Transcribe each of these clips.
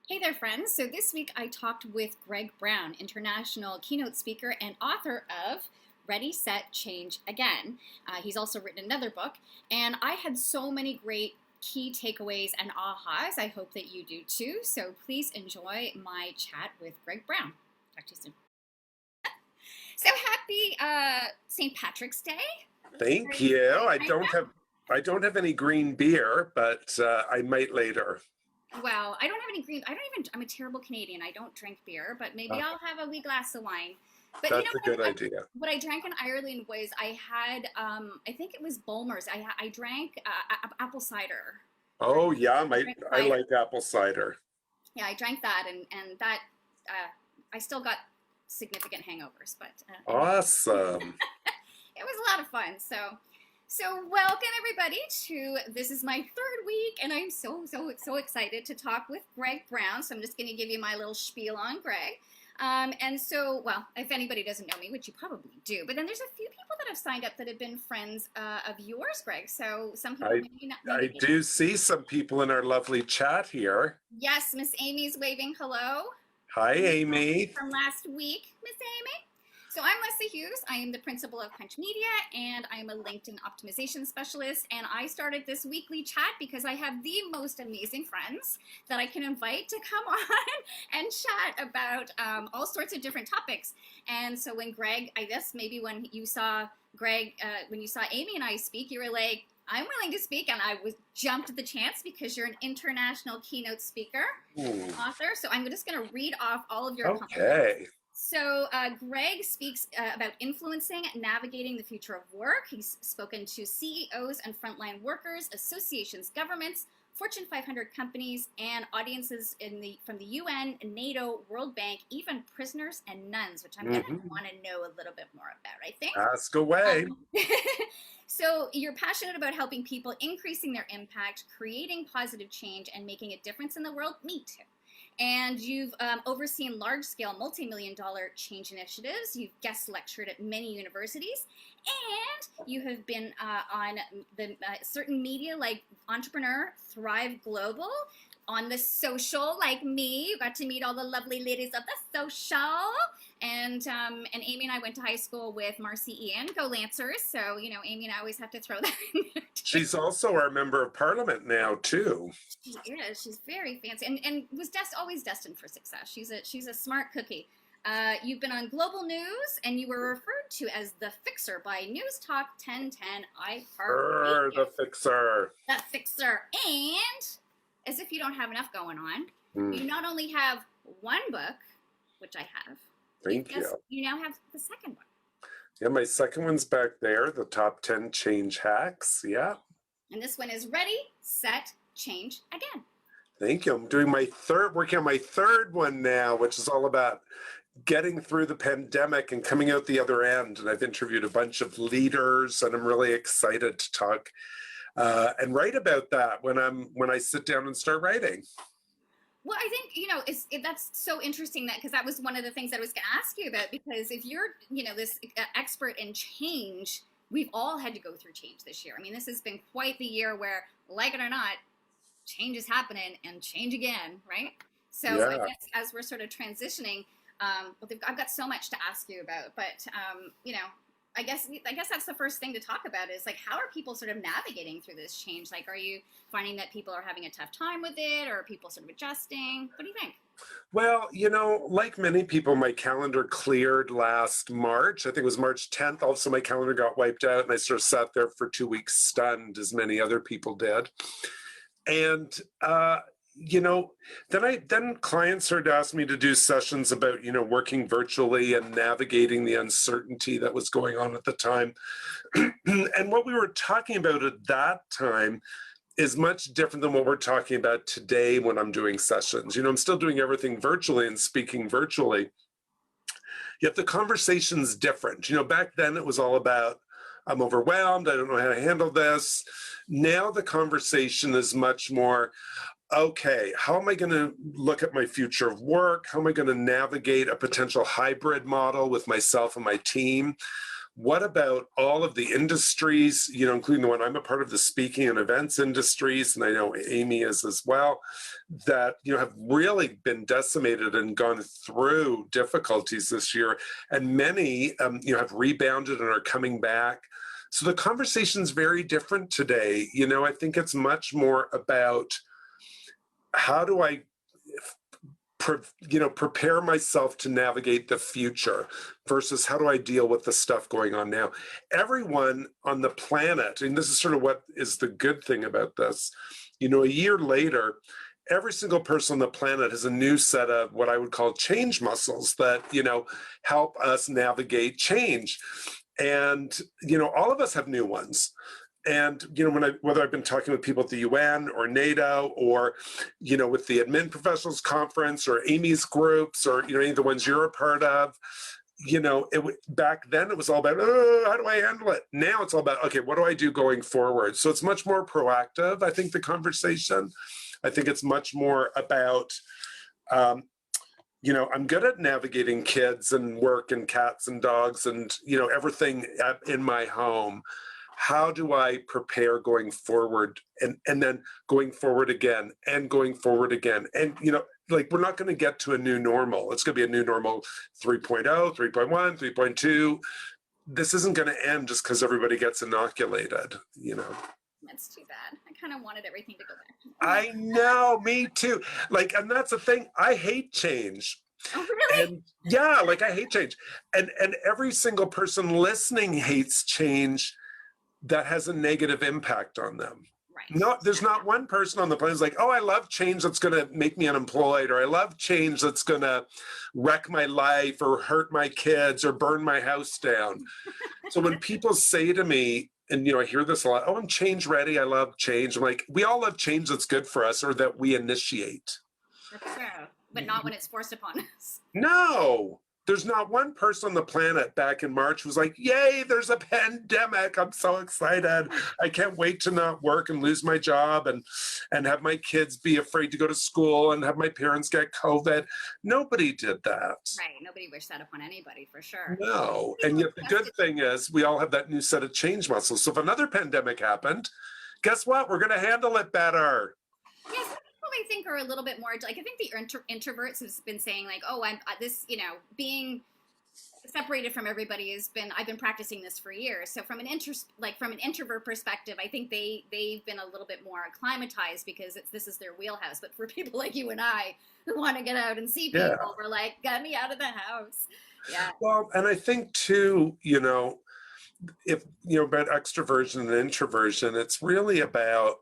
Hey there, friends. So this week I talked with Gregg Brown, international keynote speaker and author of Ready, Set, Change Again. He's also written another book, and I had so many great key takeaways and ahas. I hope that you do too. So please enjoy my chat with Gregg Brown. Talk to you soon. So happy St. Patrick's Day. Thank you. I don't have any green beer, but I might later. Well, I don't have any green. I'm a terrible Canadian. I don't drink beer, but maybe Uh, I'll have a wee glass of wine. But you know that's a good idea. what I drank in Ireland was I had, I think it was Bulmers. I drank apple cider. Or Oh yeah, drink I cider. like apple cider. Yeah, I drank that, and that I still got significant hangovers, but anyway. Awesome. It was a lot of fun. So welcome everybody to this is my third week, and I'm so excited to talk with Gregg Brown. So I'm just going to give you my little spiel on Gregg. Well, if anybody doesn't know me, which you probably do, but then there's a few people that have signed up that have been friends of yours, Gregg. So some people I maybe not. I Maybe do see some people in our lovely chat here. yes, Miss Amy's waving hello. Hi, Amy Amy. from last week, Miss Amy. So I'm Leslie Hughes. I am the principal of Punch Media, and I'm a LinkedIn optimization specialist. And I started this weekly chat because I have the most amazing friends that I can invite to come on and chat about all sorts of different topics. And so when Gregg, I guess maybe when you saw Gregg, when you saw Amy and I speak, you were like, I'm willing to speak, and I was jumped at the chance because you're an international keynote speaker Hmm. and author. So I'm just going to read off all of your accomplishments. Okay. So Gregg speaks about influencing, navigating the future of work. He's spoken to CEOs and frontline workers, associations, governments, Fortune 500 companies, and audiences from the UN, NATO, World Bank, even prisoners and nuns, which I'm going to Hmm. want to know a little bit more about, I think. Ask away. Um, so you're passionate about helping people, increasing their impact, creating positive change, and making a difference in the world. Me too. And you've overseen large-scale, multi-million-dollar change initiatives. You've guest lectured at many universities, and you have been on the certain media like Entrepreneur, Thrive Global, on the social like me. You got to meet all the lovely ladies of the social. And Amy and I went to high school with Marcy Ian. Go Lancers! So Amy and I always have to throw that in there too. She's also our member of parliament now, too. She is. She's very fancy, and was always destined for success. She's a smart cookie. You've been on Global News, and you were referred to as the Fixer by Newstalk 1010 The iHeartRadio. fixer. The Fixer, and as if you don't have enough going on, Hmm. you not only have one book, which I have, Thank you. you now have the second one, Yeah, my second one's back there, the top 10 change hacks. Yeah. and this one is Ready, Set, Change Again. Thank you. I'm working on my third one now, which is all about getting through the pandemic and coming out the other end. And I've interviewed a bunch of leaders, and I'm really excited to talk and write about that when I sit down and start writing. Well, I think that's so interesting because that was one of the things that I was going to ask you about. Because if you're this expert in change, we've all had to go through change this year. I mean, this has been quite the year where, like it or not, change is happening and change again, right? So I Yeah. guess as we're sort of transitioning, I've got so much to ask you about, but I guess that's the first thing to talk about is like how are people sort of navigating through this change? Like, are you finding that people are having a tough time with it, or are people sort of adjusting? What do you think? Well, like many people, my calendar cleared last March. I think it was March 10th. Also, my calendar got wiped out, and I sort of sat there for 2 weeks stunned, as many other people did. And then clients started to ask me to do sessions about working virtually and navigating the uncertainty that was going on at the time. And what we were talking about at that time is much different than what we're talking about today when I'm doing sessions. I'm still doing everything virtually and speaking virtually, yet the conversation's different. Back then it was all about, I'm overwhelmed, I don't know how to handle this. Now the conversation is much more, okay, how am I going to look at my future of work? How am I going to navigate a potential hybrid model with myself and my team? what about all of the industries, including the one I'm a part of, the speaking and events industries, and I know Amy is as well, that, have really been decimated and gone through difficulties this year. And many, have rebounded and are coming back. So the conversation's very different today. I think it's much more about how do I prepare myself to navigate the future versus how do I deal with the stuff going on now. Everyone on the planet, and this is sort of what is the good thing about this, a year later, every single person on the planet has a new set of what I would call change muscles that, help us navigate change. And, all of us have new ones. And, whether I've been talking with people at the UN or NATO or, with the admin professionals conference or Amy's groups or, any of the ones you're a part of, back then it was all about, how do I handle it? Now it's all about, okay, what do I do going forward? So it's much more proactive, I think, the conversation. I think it's much more about, I'm good at navigating kids and work and cats and dogs and, everything in my home. How do I prepare going forward and then going forward again and going forward again? And, we're not going to get to a new normal. It's going to be a new normal 3.0, 3.1, 3.2. This isn't going to end just because everybody gets inoculated, That's too bad. I kind of wanted everything to go back. I know, me too. And that's the thing. I hate change. Oh, really? And yeah, I hate change. And every single person listening hates change that has a negative impact on them. Right. No, there's not one person on the planet who's like, oh, I love change that's going to make me unemployed, or I love change that's going to wreck my life or hurt my kids or burn my house down. So when people say to me, and I hear this a lot, oh, I'm change ready, I love change. I'm like, we all love change that's good for us or that we initiate. That's true, but not when it's forced upon us. No. There's not one person on the planet back in March who's like, yay, there's a pandemic. I'm so excited. I can't wait to not work and lose my job and have my kids be afraid to go to school and have my parents get COVID. Nobody did that. Right. Nobody wished that upon anybody, for sure. No. And yet the good thing is we all have that new set of change muscles. So if another pandemic happened, guess what? We're going to handle it better. Yes. I think are a little bit more I think the introverts have been saying oh, I'm this, being separated from everybody I've been practicing this for years. So from an introvert perspective, I think they've been a little bit more acclimatized because this is their wheelhouse. But for people like you and I who want to get out and see people, we're like, get me out of the house. Yeah. Well, and I think too, if about extroversion and introversion, it's really about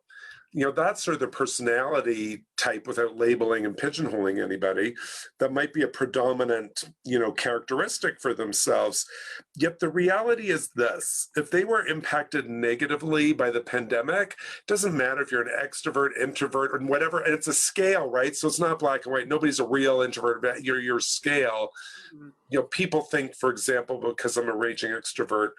that's sort of the personality type without labeling and pigeonholing anybody that might be a predominant, characteristic for themselves. Yet the reality is this: if they were impacted negatively by the pandemic, it doesn't matter if you're an extrovert, introvert, or whatever, and it's a scale, right? So it's not black and white. Nobody's a real introvert. You're your scale. Mm-hmm. People think, for example, because I'm a raging extrovert,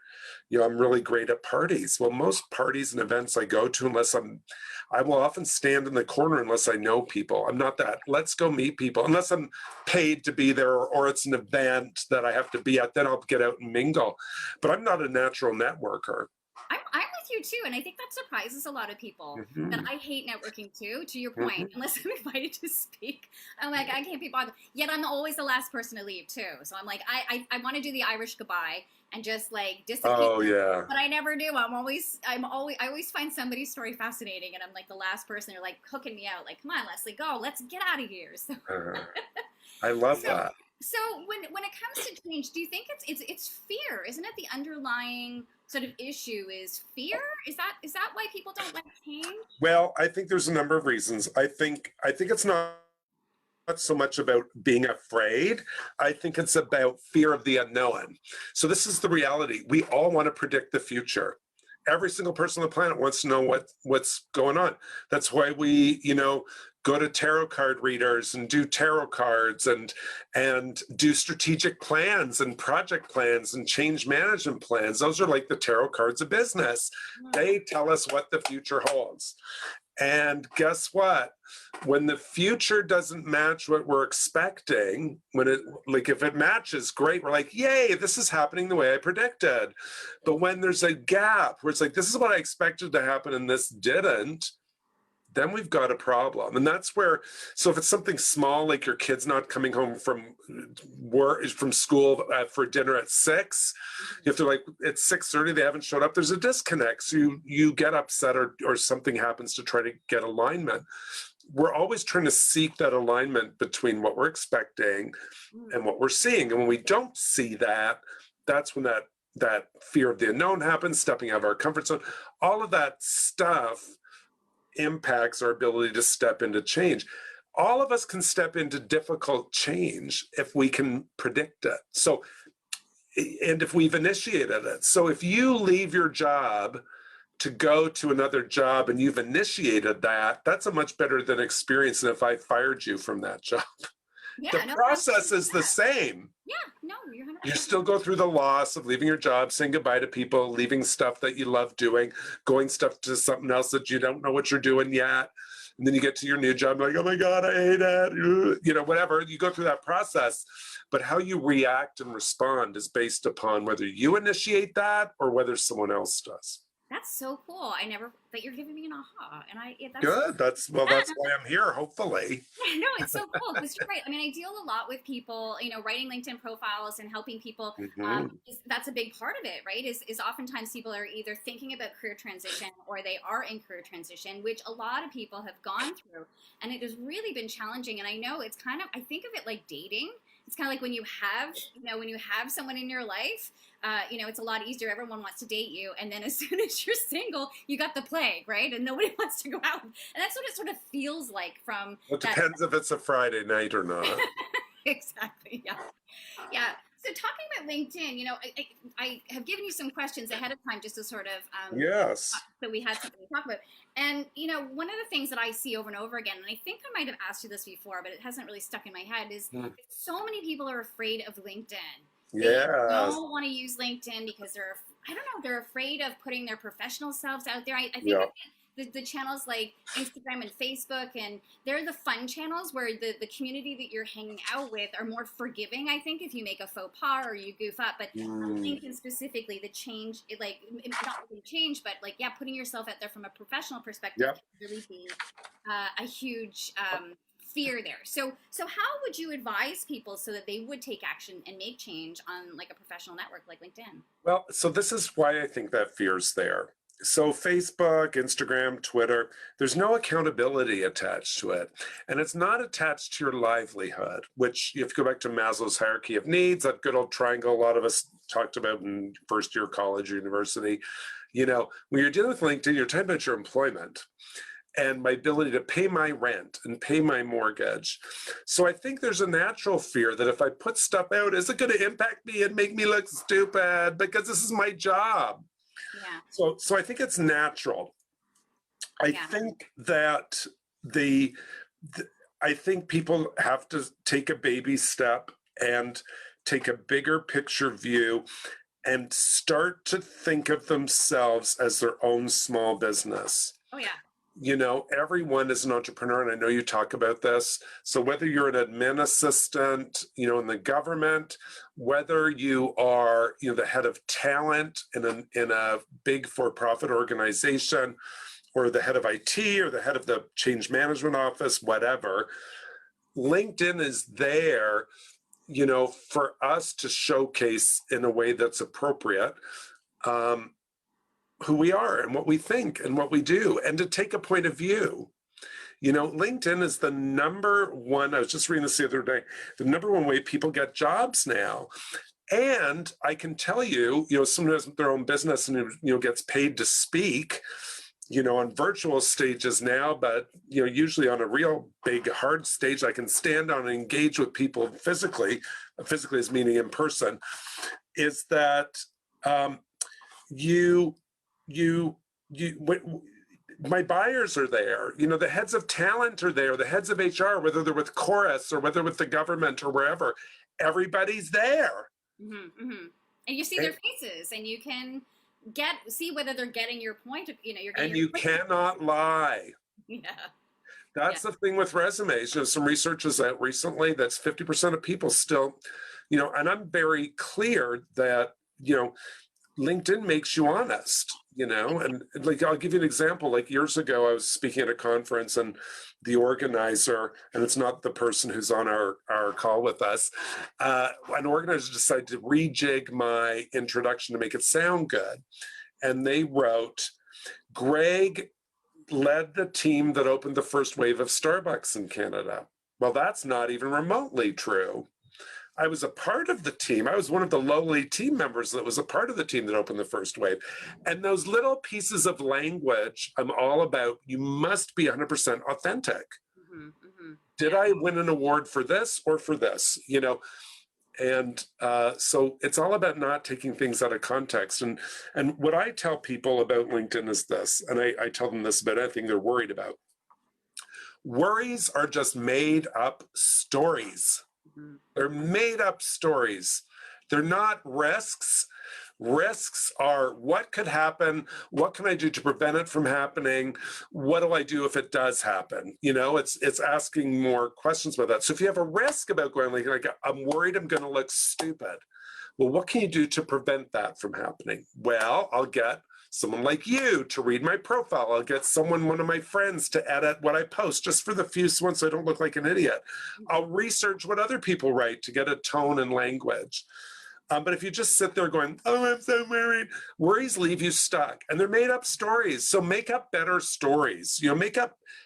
I'm really great at parties. Well, most parties and events I go to, I will often stand in the corner unless I know people. I'm not that, let's go meet people. Unless I'm paid to be there or it's an event that I have to be at, then I'll get out and mingle. But I'm not a natural networker. I'm with you too, and I think that surprises a lot of people. Mm-hmm. That I hate networking too, to your point. Mm-hmm. Unless I'm invited to speak, I'm like, I can't be bothered. Yet I'm always the last person to leave too. So I'm like, I want to do the Irish goodbye and just disappear. Oh yeah. But I never do. I always find somebody's story fascinating, and I'm like the last person. They're like hooking me out. Like, come on, Leslie, go. Let's get out of here. So. I love that. So when it comes to change, do you think it's fear? Isn't it the underlying sort of issue is fear? Is that why people don't like change? Well, I think there's a number of reasons. I think it's not so much about being afraid. I think it's about fear of the unknown. So this is the reality. We all want to predict the future. Every single person on the planet wants to know what's going on. That's why we, go to tarot card readers and do tarot cards and do strategic plans and project plans and change management plans. Those are like the tarot cards of business. They tell us what the future holds. And guess what? When the future doesn't match what we're expecting, if it matches, great. We're like, yay, this is happening the way I predicted. But when there's a gap where it's like, this is what I expected to happen and this didn't, then we've got a problem. And that's where, so if it's something small, like your kid's not coming home from work, from school for dinner at 6, you have to like, it's 6:30, they haven't showed up, there's a disconnect. So you get upset or something happens to try to get alignment. We're always trying to seek that alignment between what we're expecting and what we're seeing. And when we don't see that, that's when that fear of the unknown happens, stepping out of our comfort zone, all of that stuff impacts our ability to step into change. All of us can step into difficult change if we can predict it. So, and if we've initiated it. So if you leave your job to go to another job and you've initiated that, that's a much better than experience than if I fired you from that job. Yeah, the process is the same. Yeah, no, you're 100%. You still go through the loss of leaving your job, saying goodbye to people, leaving stuff that you love doing, going stuff to something else that you don't know what you're doing yet. And then you get to your new job, like, oh my God, I hate it. Whatever. You go through that process. But how you react and respond is based upon whether you initiate that or whether someone else does. That's so cool. But you're giving me an aha. And that's good. That's why I'm here, hopefully. No, it's so cool because you're right. I mean, I deal a lot with people, writing LinkedIn profiles and helping people. That's a big part of it, right? Is oftentimes people are either thinking about career transition or they are in career transition, which a lot of people have gone through. And it has really been challenging. And I know it's I think of it like dating. It's kind of like when you have someone in your life, it's a lot easier. Everyone wants to date you. And then as soon as you're single, you got the plague, right? And nobody wants to go out. And that's what it sort of feels like from It depends if it's a Friday night or not. Exactly. Yeah. Yeah. So talking about LinkedIn, I have given you some questions ahead of time just to sort of yes. So we had something to talk about. And one of the things that I see over and over again, and I think I might have asked you this before, but it hasn't really stuck in my head, is so many people are afraid of LinkedIn. They don't want to use LinkedIn because they're afraid of putting their professional selves out there. I think the channels like Instagram and Facebook, and they're the fun channels where the community that you're hanging out with are more forgiving, I think, if you make a faux pas or you goof up. But LinkedIn specifically, the change, not really change, but putting yourself out there from a professional perspective can really be a huge fear there. So how would you advise people so that they would take action and make change on like a professional network like LinkedIn? Well, so this is why I think that fear's there. So Facebook, Instagram, Twitter, there's no accountability attached to it. And it's not attached to your livelihood, which if you go back to Maslow's hierarchy of needs, that good old triangle a lot of us talked about in first year college or university, when you're dealing with LinkedIn, you're talking about your employment and my ability to pay my rent and pay my mortgage. So I think there's a natural fear that if I put stuff out, is it going to impact me and make me look stupid because this is my job? Yeah. So I think it's natural. I think that I think people have to take a baby step and take a bigger picture view and start to think of themselves as their own small business. Oh, yeah. Everyone is an entrepreneur, and I know you talk about this. So whether you're an admin assistant, in the government, whether you are, the head of talent in a big for-profit organization, or the head of IT, or the head of the change management office, whatever, LinkedIn is there, for us to showcase in a way that's appropriate. Who we are and what we think and what we do, and to take a point of view. LinkedIn is the number one, I was just reading this the other day, the number one way people get jobs now. And I can tell you, someone has their own business and, gets paid to speak, on virtual stages now, but, usually on a real big, hard stage, I can stand on and engage with people physically is meaning in person, is that my buyers are there, the heads of talent are there, the heads of HR, whether they're with Chorus or whether with the government or wherever, everybody's there. And you see their faces, and you can see whether they're getting your point. You're getting. And you cannot lie. Yeah. That's the thing with resumes. Some research is out recently that's 50% of people still, and I'm very clear that, LinkedIn makes you honest, and like, I'll give you an example. Like years ago, I was speaking at a conference and the organizer, and it's not the person who's on our call with us, an organizer decided to rejig my introduction to make it sound good. And they wrote, Gregg led the team that opened the first wave of Starbucks in Canada. Well, that's not even remotely true. I was a part of the team. I was one of the lowly team members that was a part of the team that opened the first wave. And those little pieces of language, I'm all about, you must be 100% authentic. Did I win an award for this or for this? And so it's all about not taking things out of context. And what I tell people about LinkedIn is this, and I tell them this about anything they're worried about. Worries are just made up stories. They're made up stories. They're not risks. Risks are what could happen, what can I do to prevent it from happening, what do I do if it does happen? It's asking more questions about that. So if you have a risk about going like I'm worried I'm going to look stupid, well, what can you do to prevent that from happening? Well, I'll get someone like you to read my profile. I'll get one of my friends to edit what I post just for the few ones so I don't look like an idiot. I'll research what other people write to get a tone and language. But if you just sit there going, oh, I'm so worried, worries leave you stuck. And they're made up stories. So make up better stories.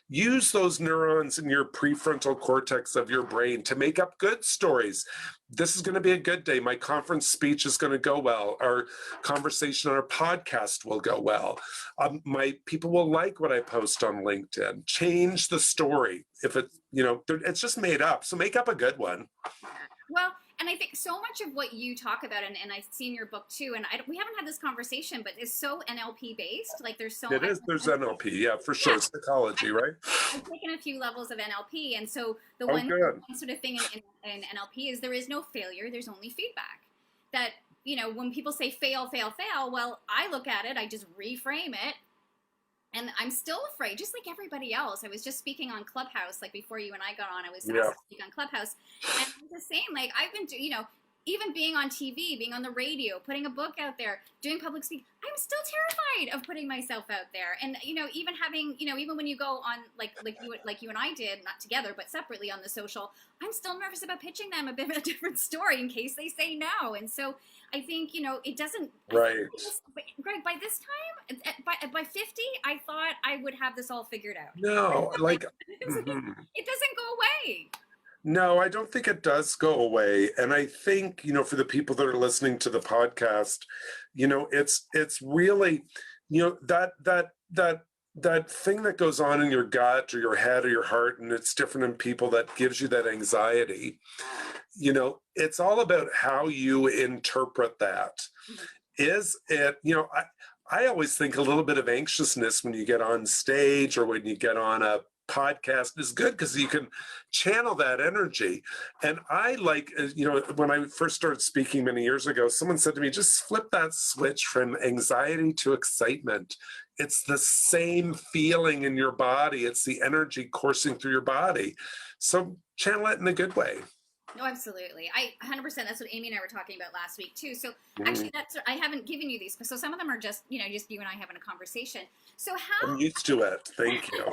Use those neurons in your prefrontal cortex of your brain to make up good stories. This is going to be a good day. My conference speech is going to go well. Our conversation on our podcast will go well. My people will like what I post on LinkedIn. Change the story. If it's just made up. So make up a good one. Well, and I think so much of what you talk about, and I've seen your book too, and we haven't had this conversation, but it's so NLP based. Like there's NLP, yeah, for sure. Yeah. Psychology, right? I've taken a few levels of NLP, and so the one sort of thing in NLP is there is no failure, there's only feedback. That, when people say fail, fail, fail, well, I look at it, I just reframe it. And I'm still afraid, just like everybody else. I was just speaking on Clubhouse, like before you and I got on, I was asked to speak on Clubhouse. And I was just saying, like, I've been, even being on TV, being on the radio, putting a book out there, doing public speaking, I'm still terrified of putting myself out there. And, even having, even when you go on, like you and I did, not together, but separately on the social, I'm still nervous about pitching them a bit of a different story in case they say no. And so I think, it doesn't. Right. Gregg, by this time, by 50, I thought I would have this all figured out. No, like. It doesn't go away. No, I don't think it does go away. And I think, for the people that are listening to the podcast, it's really, that thing that goes on in your gut or your head or your heart, and it's different in people, that gives you that anxiety. It's all about how you interpret that. Is it, I always think a little bit of anxiousness when you get on stage or when you get on a podcast is good because you can channel that energy. And I like, when I first started speaking many years ago, someone said to me, just flip that switch from anxiety to excitement. It's the same feeling in your body. It's the energy coursing through your body. So channel it in a good way. No, absolutely. 100%. That's what Amy and I were talking about last week too. So actually, I haven't given you these, so some of them are just you and I having a conversation. So I'm used to it. Thank you.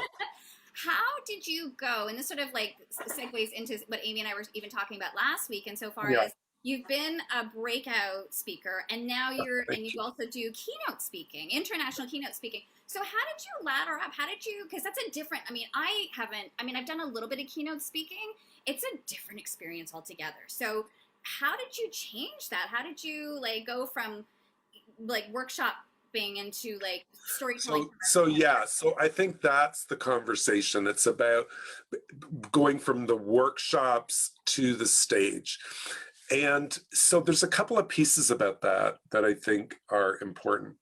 How did you go? And this sort of like segues into what Amy and I were even talking about last week. And so far as you've been a breakout speaker, and now you also do keynote speaking, international keynote speaking. So how did you ladder up? Because that's a different, I've done a little bit of keynote speaking. It's a different experience altogether. So how did you change that? How did you go from workshopping into storytelling? So I think that's the conversation. It's about going from the workshops to the stage. And so there's a couple of pieces about that I think are important.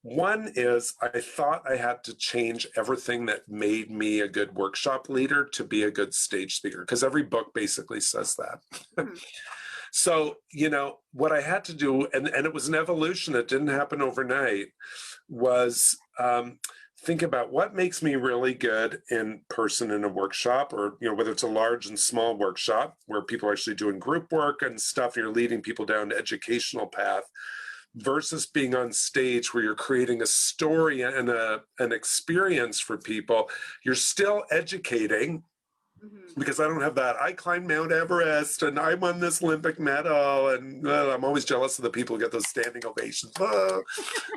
One is I thought I had to change everything that made me a good workshop leader to be a good stage speaker, because every book basically says that. So, what I had to do, and it was an evolution, it didn't happen overnight, was think about what makes me really good in person in a workshop, or whether it's a large and small workshop where people are actually doing group work and stuff, you're leading people down an educational path, versus being on stage where you're creating a story and an experience for people. You're still educating, because I don't have that. I climbed Mount Everest and I won this Olympic medal, and I'm always jealous of the people who get those standing ovations. I'm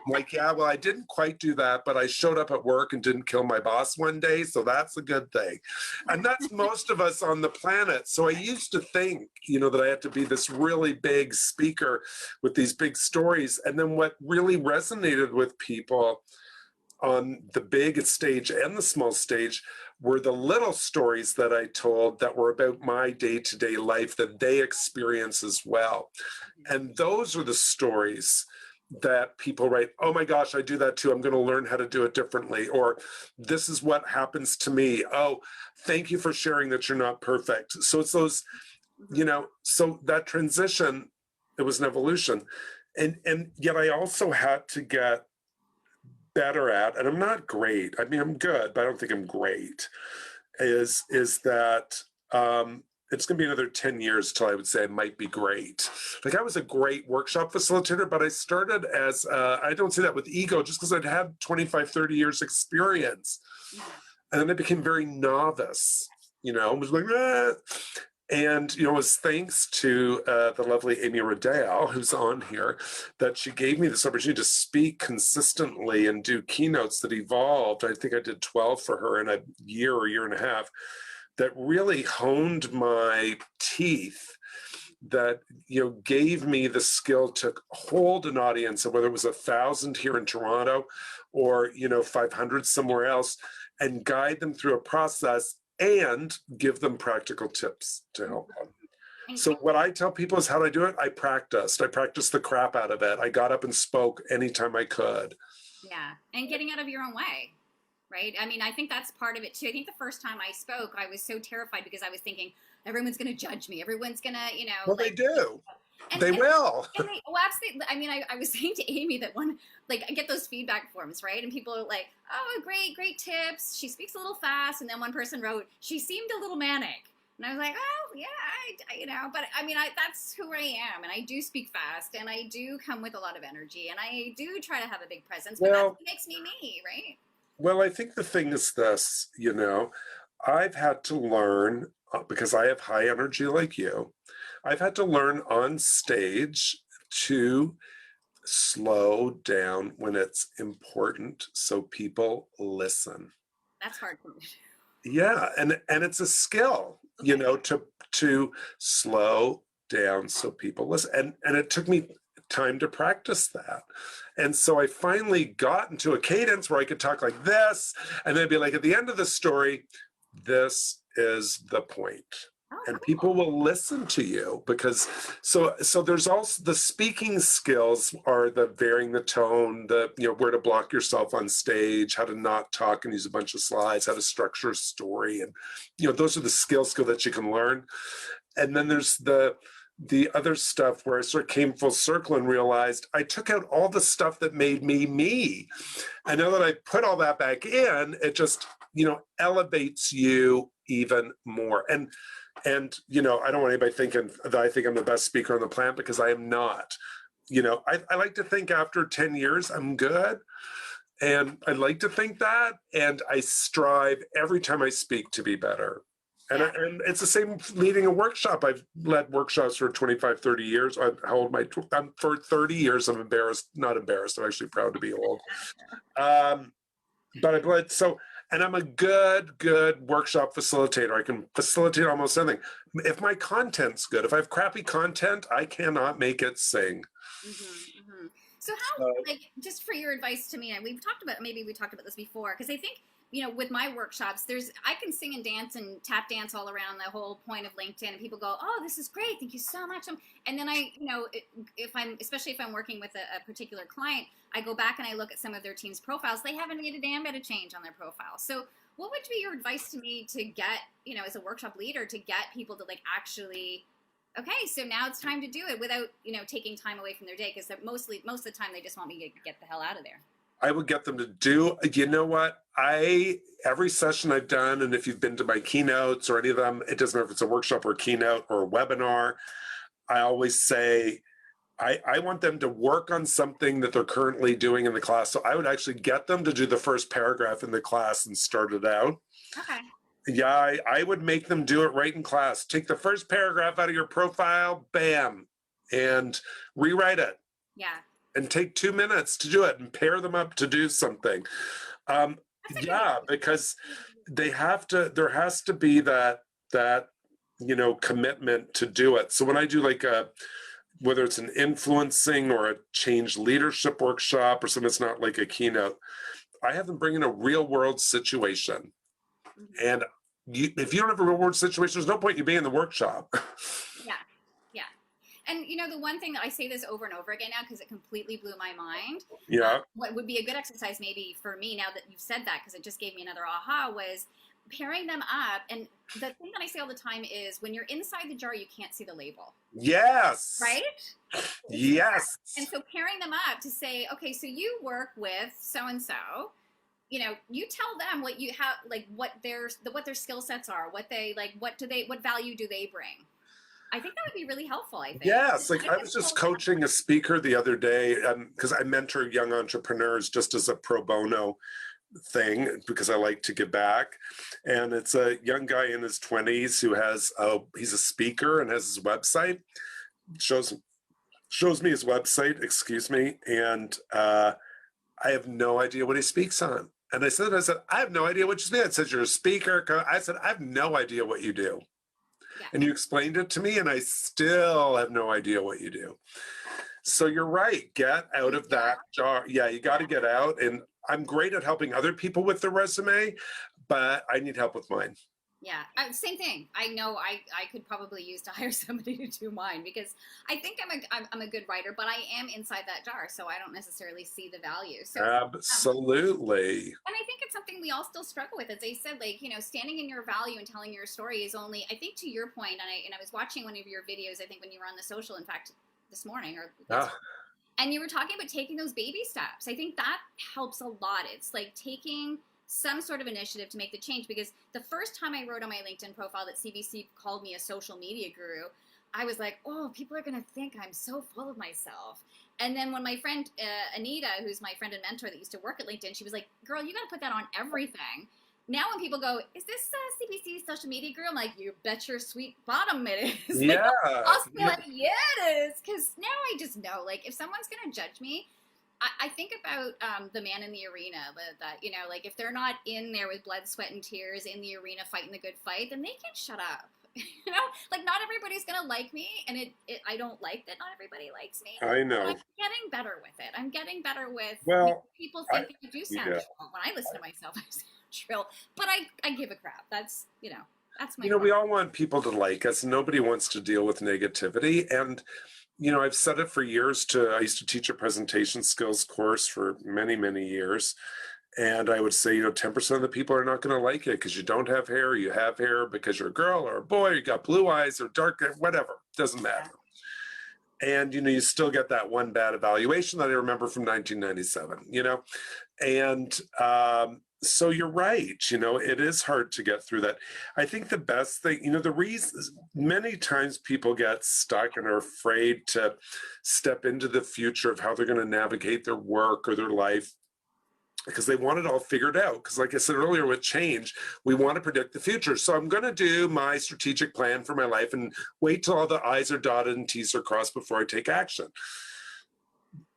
like, yeah, well, I didn't quite do that, but I showed up at work and didn't kill my boss one day, so that's a good thing. And that's most of us on the planet. So I used to think, that I had to be this really big speaker with these big stories. And then what really resonated with people on the big stage and the small stage were the little stories that I told that were about my day-to-day life that they experience as well. And those are the stories that people write, oh my gosh, I do that too. I'm going to learn how to do it differently. Or this is what happens to me. Oh, thank you for sharing that you're not perfect. So it's those, so that transition, it was an evolution. And yet I also had to get better at, and I'm not great, I mean, I'm good, but I don't think I'm great, is that it's going to be another 10 years till I would say I might be great. Like, I was a great workshop facilitator, but I started as, I don't say that with ego, just because I'd had 25, 30 years experience. And then I became very novice, was like, ah. And, it was thanks to the lovely Amy Riddell, who's on here, that she gave me this opportunity to speak consistently and do keynotes that evolved. I think I did 12 for her in a year or year and a half, that really honed my teeth, that, gave me the skill to hold an audience, whether it was 1,000 here in Toronto or, 500 somewhere else, and guide them through a process and give them practical tips to help them. So what I tell people is, how do I do it? I practiced the crap out of it. I got up and spoke anytime I could. Yeah. And getting out of your own way, right? I mean, I think that's part of it too. I think the first time I spoke, I was so terrified because I was thinking, everyone's going to judge me. Everyone's going to, Well, they do. They will. And they, well, absolutely. I mean, I was saying to Amy that I get those feedback forms, right? And people are like, oh, great tips. She speaks a little fast. And then one person wrote, she seemed a little manic. And I was like, oh, yeah, but I mean, that's who I am. And I do speak fast, and I do come with a lot of energy, and I do try to have a big presence, but that's what makes me me, right? Well, I think the thing is this, I've had to learn, because I have high energy like you, I've had to learn on stage to slow down when it's important so people listen. That's hard for me. Yeah, and it's a skill, to slow down so people listen. And it took me time to practice that. And so I finally got into a cadence where I could talk like this, and then be like, at the end of the story, this is the point. And people will listen to you, because so there's also the speaking skills are the varying the tone, the where to block yourself on stage, how to not talk and use a bunch of slides, how to structure a story, and those are the skill that you can learn. And then there's the other stuff where I sort of came full circle and realized I took out all the stuff that made me me. I know that I put all that back in, it just elevates you even more. And I don't want anybody thinking that I think I'm the best speaker on the planet, because I am not. I like to think after 10 years, I'm good. And I like to think that. And I strive every time I speak to be better. And it's the same leading a workshop. I've led workshops for 25, 30 years. For 30 years, I'm not embarrassed. I'm actually proud to be old. But I've led, and I'm a good workshop facilitator. I can facilitate almost anything. If my content's good, if I have crappy content, I cannot make it sing. So how, just for your advice to me, and we talked about this before, because I think, with my workshops, I can sing and dance and tap dance all around the whole point of LinkedIn, and people go, oh, this is great, thank you so much. And then especially if I'm working with a particular client, I go back and I look at some of their team's profiles. They haven't made a damn bit of change on their profile. So what would be your advice to me to get, as a workshop leader, to get people to actually, okay, so now it's time to do it without, taking time away from their day, because most of the time they just want me to get the hell out of there. I would get them to do, you know what? Every session I've done, and if you've been to my keynotes or any of them, it doesn't matter if it's a workshop or a keynote or a webinar, I always say, I want them to work on something that they're currently doing in the class. So I would actually get them to do the first paragraph in the class and start it out. Okay. Yeah, I would make them do it right in class. Take the first paragraph out of your profile, bam, and rewrite it. Yeah. And take 2 minutes to do it and pair them up to do something. Yeah, because there has to be that commitment to do it. So when I do like whether it's an influencing or a change leadership workshop or something that's not like a keynote, I have them bring in a real world situation. And if you don't have a real world situation, there's no point you being in the workshop. Yeah. Yeah. And the one thing that I say this over and over again now, because it completely blew my mind. Yeah. What would be a good exercise maybe for me now that you've said that, because it just gave me another aha, was pairing them up. And the thing that I say all the time is when you're inside the jar, you can't see the label. Yes. Right? Yes. And so pairing them up to say, okay, so you work with so-and-so, you tell them what you have, like what their skill sets are, what value do they bring? I think that would be really helpful, I think. Yes, like I was just coaching a speaker the other day because I mentor young entrepreneurs just as a pro bono thing because I like to give back. And it's a young guy in his 20s who he's a speaker and has his website, shows me his website, excuse me, and I have no idea what he speaks on. And I said, I have no idea what you speak. It says you're a speaker. I said, I have no idea what you do. Yeah. And you explained it to me, and I still have no idea what you do. So you're right. Get out of that jar. Yeah, you got to get out. And I'm great at helping other people with their resume, but I need help with mine. Yeah, same thing. I know I could probably use to hire somebody to do mine because I think I'm a good writer, but I am inside that jar, so I don't necessarily see the value. So absolutely. And I think it's something we all still struggle with. As I said, like standing in your value and telling your story is only. I think to your point, and I was watching one of your videos. I think when you were on the social, in fact, this morning and you were talking about taking those baby steps. I think that helps a lot. It's like taking some sort of initiative to make the change, because the first time I wrote on my LinkedIn profile that CBC called me a social media guru, I was like, oh, people are going to think I'm so full of myself. And then when my friend Anita, who's my friend and mentor that used to work at LinkedIn, she was like, girl, you got to put that on everything. Now when people go, is this CBC social media guru? I'm like, you bet your sweet bottom it is. Yeah. I'll be like, yeah, it is. Because now I just know, like, if someone's going to judge me, I think about the man in the arena, that like if they're not in there with blood, sweat, and tears in the arena fighting the good fight, then they can shut up. Like not everybody's gonna like me, and I don't like that not everybody likes me. I know. But I'm getting better with it. I'm getting better with people think that you do sound shrill. When I listen to myself, I sound shrill, but I give a crap. That's that's my. We all want people to like us. Nobody wants to deal with negativity, and. I've said it for years I used to teach a presentation skills course for many, many years. And I would say, 10% of the people are not going to like it because you don't have hair, you have hair because you're a girl or a boy, you got blue eyes or dark hair, whatever, doesn't matter. And, you still get that one bad evaluation that I remember from 1997, and so you're right, it is hard to get through that. I think the best thing, the reason many times people get stuck and are afraid to step into the future of how they're going to navigate their work or their life because they want it all figured out. Because like I said earlier with change, we want to predict the future. So I'm going to do my strategic plan for my life and wait till all the I's are dotted and T's are crossed before I take action.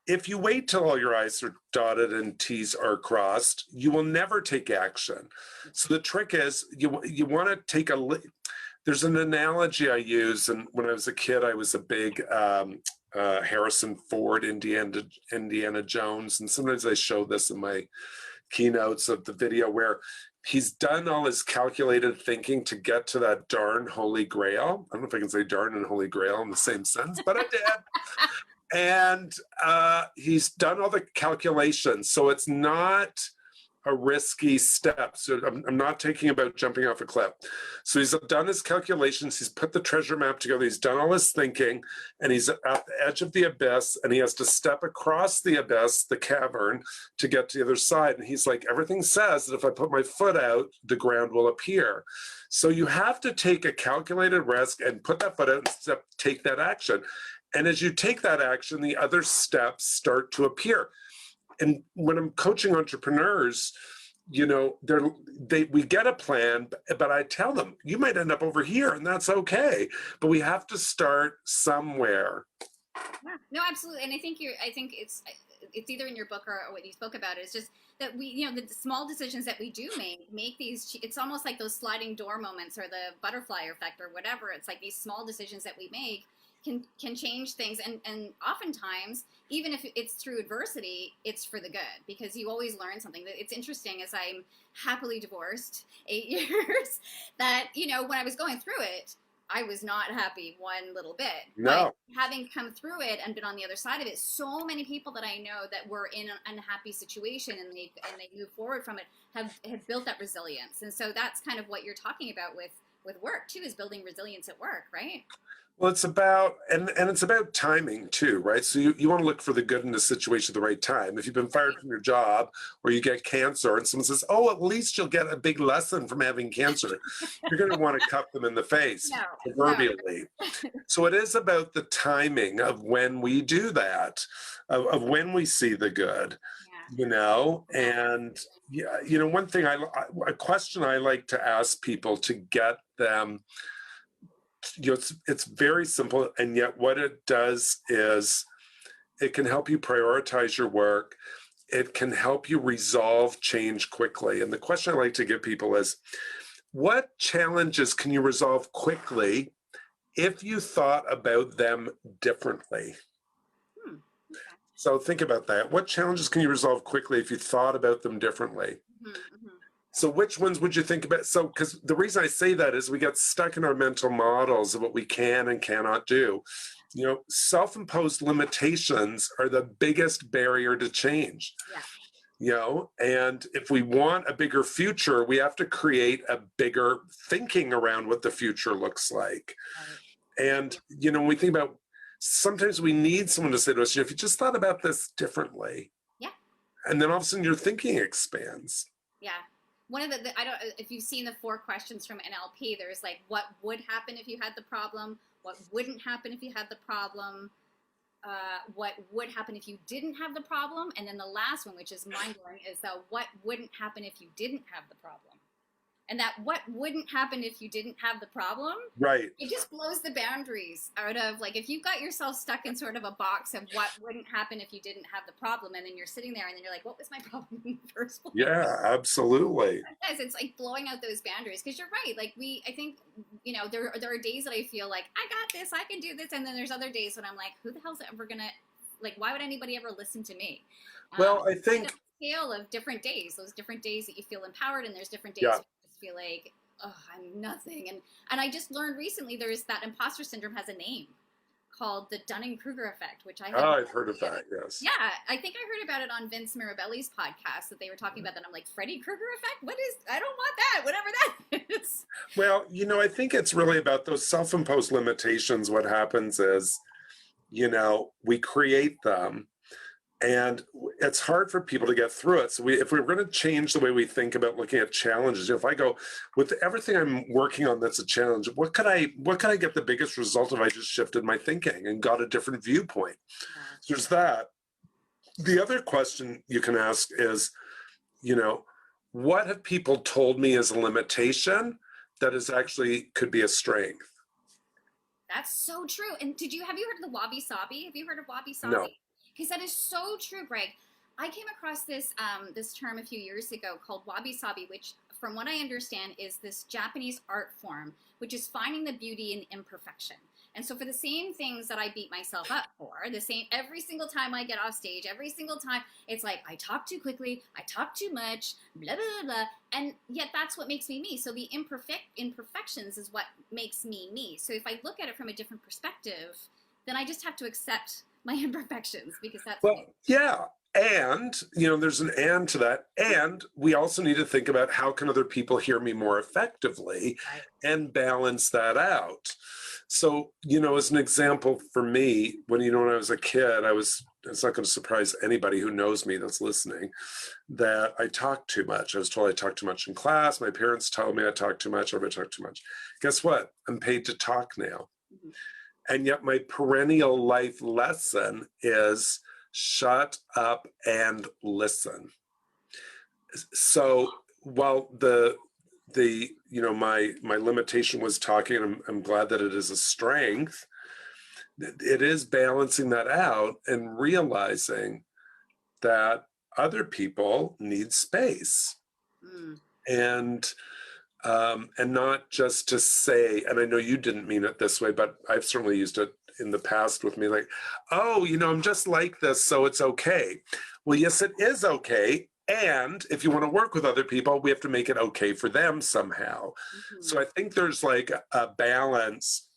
If you wait till all your I's are dotted and T's are crossed, you will never take action. So the trick is you want to take there's an analogy I use, and when I was a kid, I was a big Harrison Ford, Indiana Jones, and sometimes I show this in my keynotes of the video where he's done all his calculated thinking to get to that darn holy grail. I don't know if I can say darn and holy grail in the same sentence, but I did. And he's done all the calculations. So it's not a risky step. So I'm not talking about jumping off a cliff. So he's done his calculations, he's put the treasure map together, he's done all his thinking, and he's at the edge of the abyss, and he has to step across the abyss, the cavern, to get to the other side. And he's like, everything says that if I put my foot out, the ground will appear. So you have to take a calculated risk and put that foot out and take that action. And as you take that action, the other steps start to appear. And when I'm coaching entrepreneurs, you know, we get a plan, but I tell them, you might end up over here, and that's okay. But we have to start somewhere. Yeah, no, absolutely. And I think it's either in your book or what you spoke about. It's just that we, you know, the small decisions that we do make these, it's almost like those sliding door moments or the butterfly effect or whatever. It's like these small decisions that we make can change things, and oftentimes, even if it's through adversity, it's for the good, because you always learn something. It's interesting, as I'm happily divorced 8 years, that, you know, when I was going through it, I was not happy one little bit. No. But having come through it and been on the other side of it, so many people that I know that were in an unhappy situation and they moved forward from it have built that resilience. And so that's kind of what you're talking about with work too, is building resilience at work, right? Well, it's about, and it's about timing too, right? So you want to look for the good in the situation at the right time. If you've been fired from your job, or you get cancer and someone says, oh, at least you'll get a big lesson from having cancer, you're going to want to cup them in the face, proverbially. So it is about the timing of when we do that, of when we see the good, you know. And yeah, you know, one thing a question I like to ask people to get them, you know, it's very simple, and yet what it does is it can help you prioritize your work. It can help you resolve change quickly. And the question I like to give people is, what challenges can you resolve quickly if you thought about them differently? Okay. So think about that. What challenges can you resolve quickly if you thought about them differently? Mm-hmm. So which ones would you think about? So, because the reason I say that is we get stuck in our mental models of what we can and cannot do. You know, self-imposed limitations are the biggest barrier to change. Yeah. You know, and if we want a bigger future, we have to create a bigger thinking around what the future looks like. Right. And, you know, when we think about, sometimes we need someone to say to us, you know, if you just thought about this differently. Yeah. And then all of a sudden your thinking expands. Yeah. One of I don't, if you've seen the 4 questions from NLP, there's like, what would happen if you had the problem? What wouldn't happen if you had the problem? What would happen if you didn't have the problem? And then the last one, which is mind-blowing, is what wouldn't happen if you didn't have the problem? And that what wouldn't happen if you didn't have the problem, right? It just blows the boundaries out of, like, if you've got yourself stuck in sort of a box of what wouldn't happen if you didn't have the problem, and then you're sitting there and then you're like, what was my problem in the first place? Yeah, absolutely. Yes, it's like blowing out those boundaries, because you're right. Like, I think, you know, there are days that I feel like, I got this, I can do this. And then there's other days when I'm like, who the hell's ever going to, like, why would anybody ever listen to me? Well, I think scale of different days, those different days that you feel empowered, and there's different days where you just feel like, oh, I'm nothing. And I just learned recently there's that imposter syndrome has a name called the Dunning-Kruger effect, which I've heard of that, yes. Yeah, I think I heard about it on Vince Mirabelli's podcast, that they were talking about that. I'm like, Freddy Krueger effect? What is, I don't want that, whatever that is. Well, you know, I think it's really about those self-imposed limitations. What happens is, you know, we create them, and it's hard for people to get through it. So if we're going to change the way we think about looking at challenges, if I go, with everything I'm working on that's a challenge, what could I get the biggest result if I just shifted my thinking and got a different viewpoint? So there's that. The other question you can ask is, you know, what have people told me is a limitation that is actually could be a strength? That's so true. And have you heard of the wabi-sabi? Have you heard of wabi-sabi? No. Because that is so true, Greg. I came across this term a few years ago called wabi-sabi, which, from what I understand, is this Japanese art form, which is finding the beauty in imperfection. And so for the same things that I beat myself up for, every single time I get off stage, every single time, it's like, I talk too quickly, I talk too much, blah, blah, blah. And yet that's what makes me me. So the imperfections is what makes me me. So if I look at it from a different perspective, then I just have to accept my imperfections, because that's well, yeah. And, there's an and to that. And we also need to think about how can other people hear me more effectively and balance that out. So, as an example for me, when I was a kid, it's not going to surprise anybody who knows me that's listening, that I talk too much. I was told I talk too much in class. My parents tell me I talk too much, everybody talk too much. Guess what? I'm paid to talk now. Mm-hmm. And yet my perennial life lesson is shut up and listen. So while my limitation was talking, and I'm glad that it is a strength, it is balancing that out and realizing that other people need space. And not just to say, and I know you didn't mean it this way, but I've certainly used it in the past with me, like, oh, I'm just like this, so it's okay. Well, yes, it is okay. And if you want to work with other people, we have to make it okay for them somehow. Mm-hmm. So I think there's like a balance.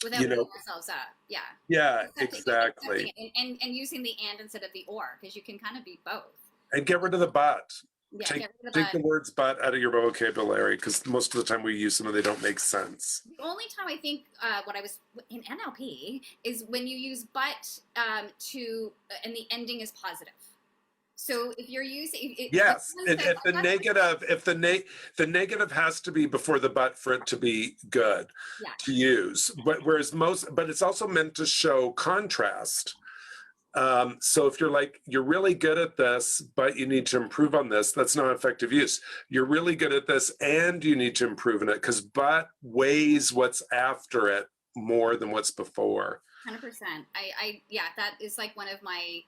Without putting ourselves up. Yeah. Yeah, exactly. And using the and instead of the or, because you can kind of be both. And get rid of the but. Yeah, take the words but out of your vocabulary, because most of the time we use them and they don't make sense. The only time I think when I was in NLP is when you use but and the ending is positive. So if you're using yes, if the negative has to be before the but for it to be good to use. But but it's also meant to show contrast. So if you're really good at this, but you need to improve on this, that's not effective use. You're really good at this and you need to improve in it, because but weighs what's after it more than what's before. 100%. That is like one of my,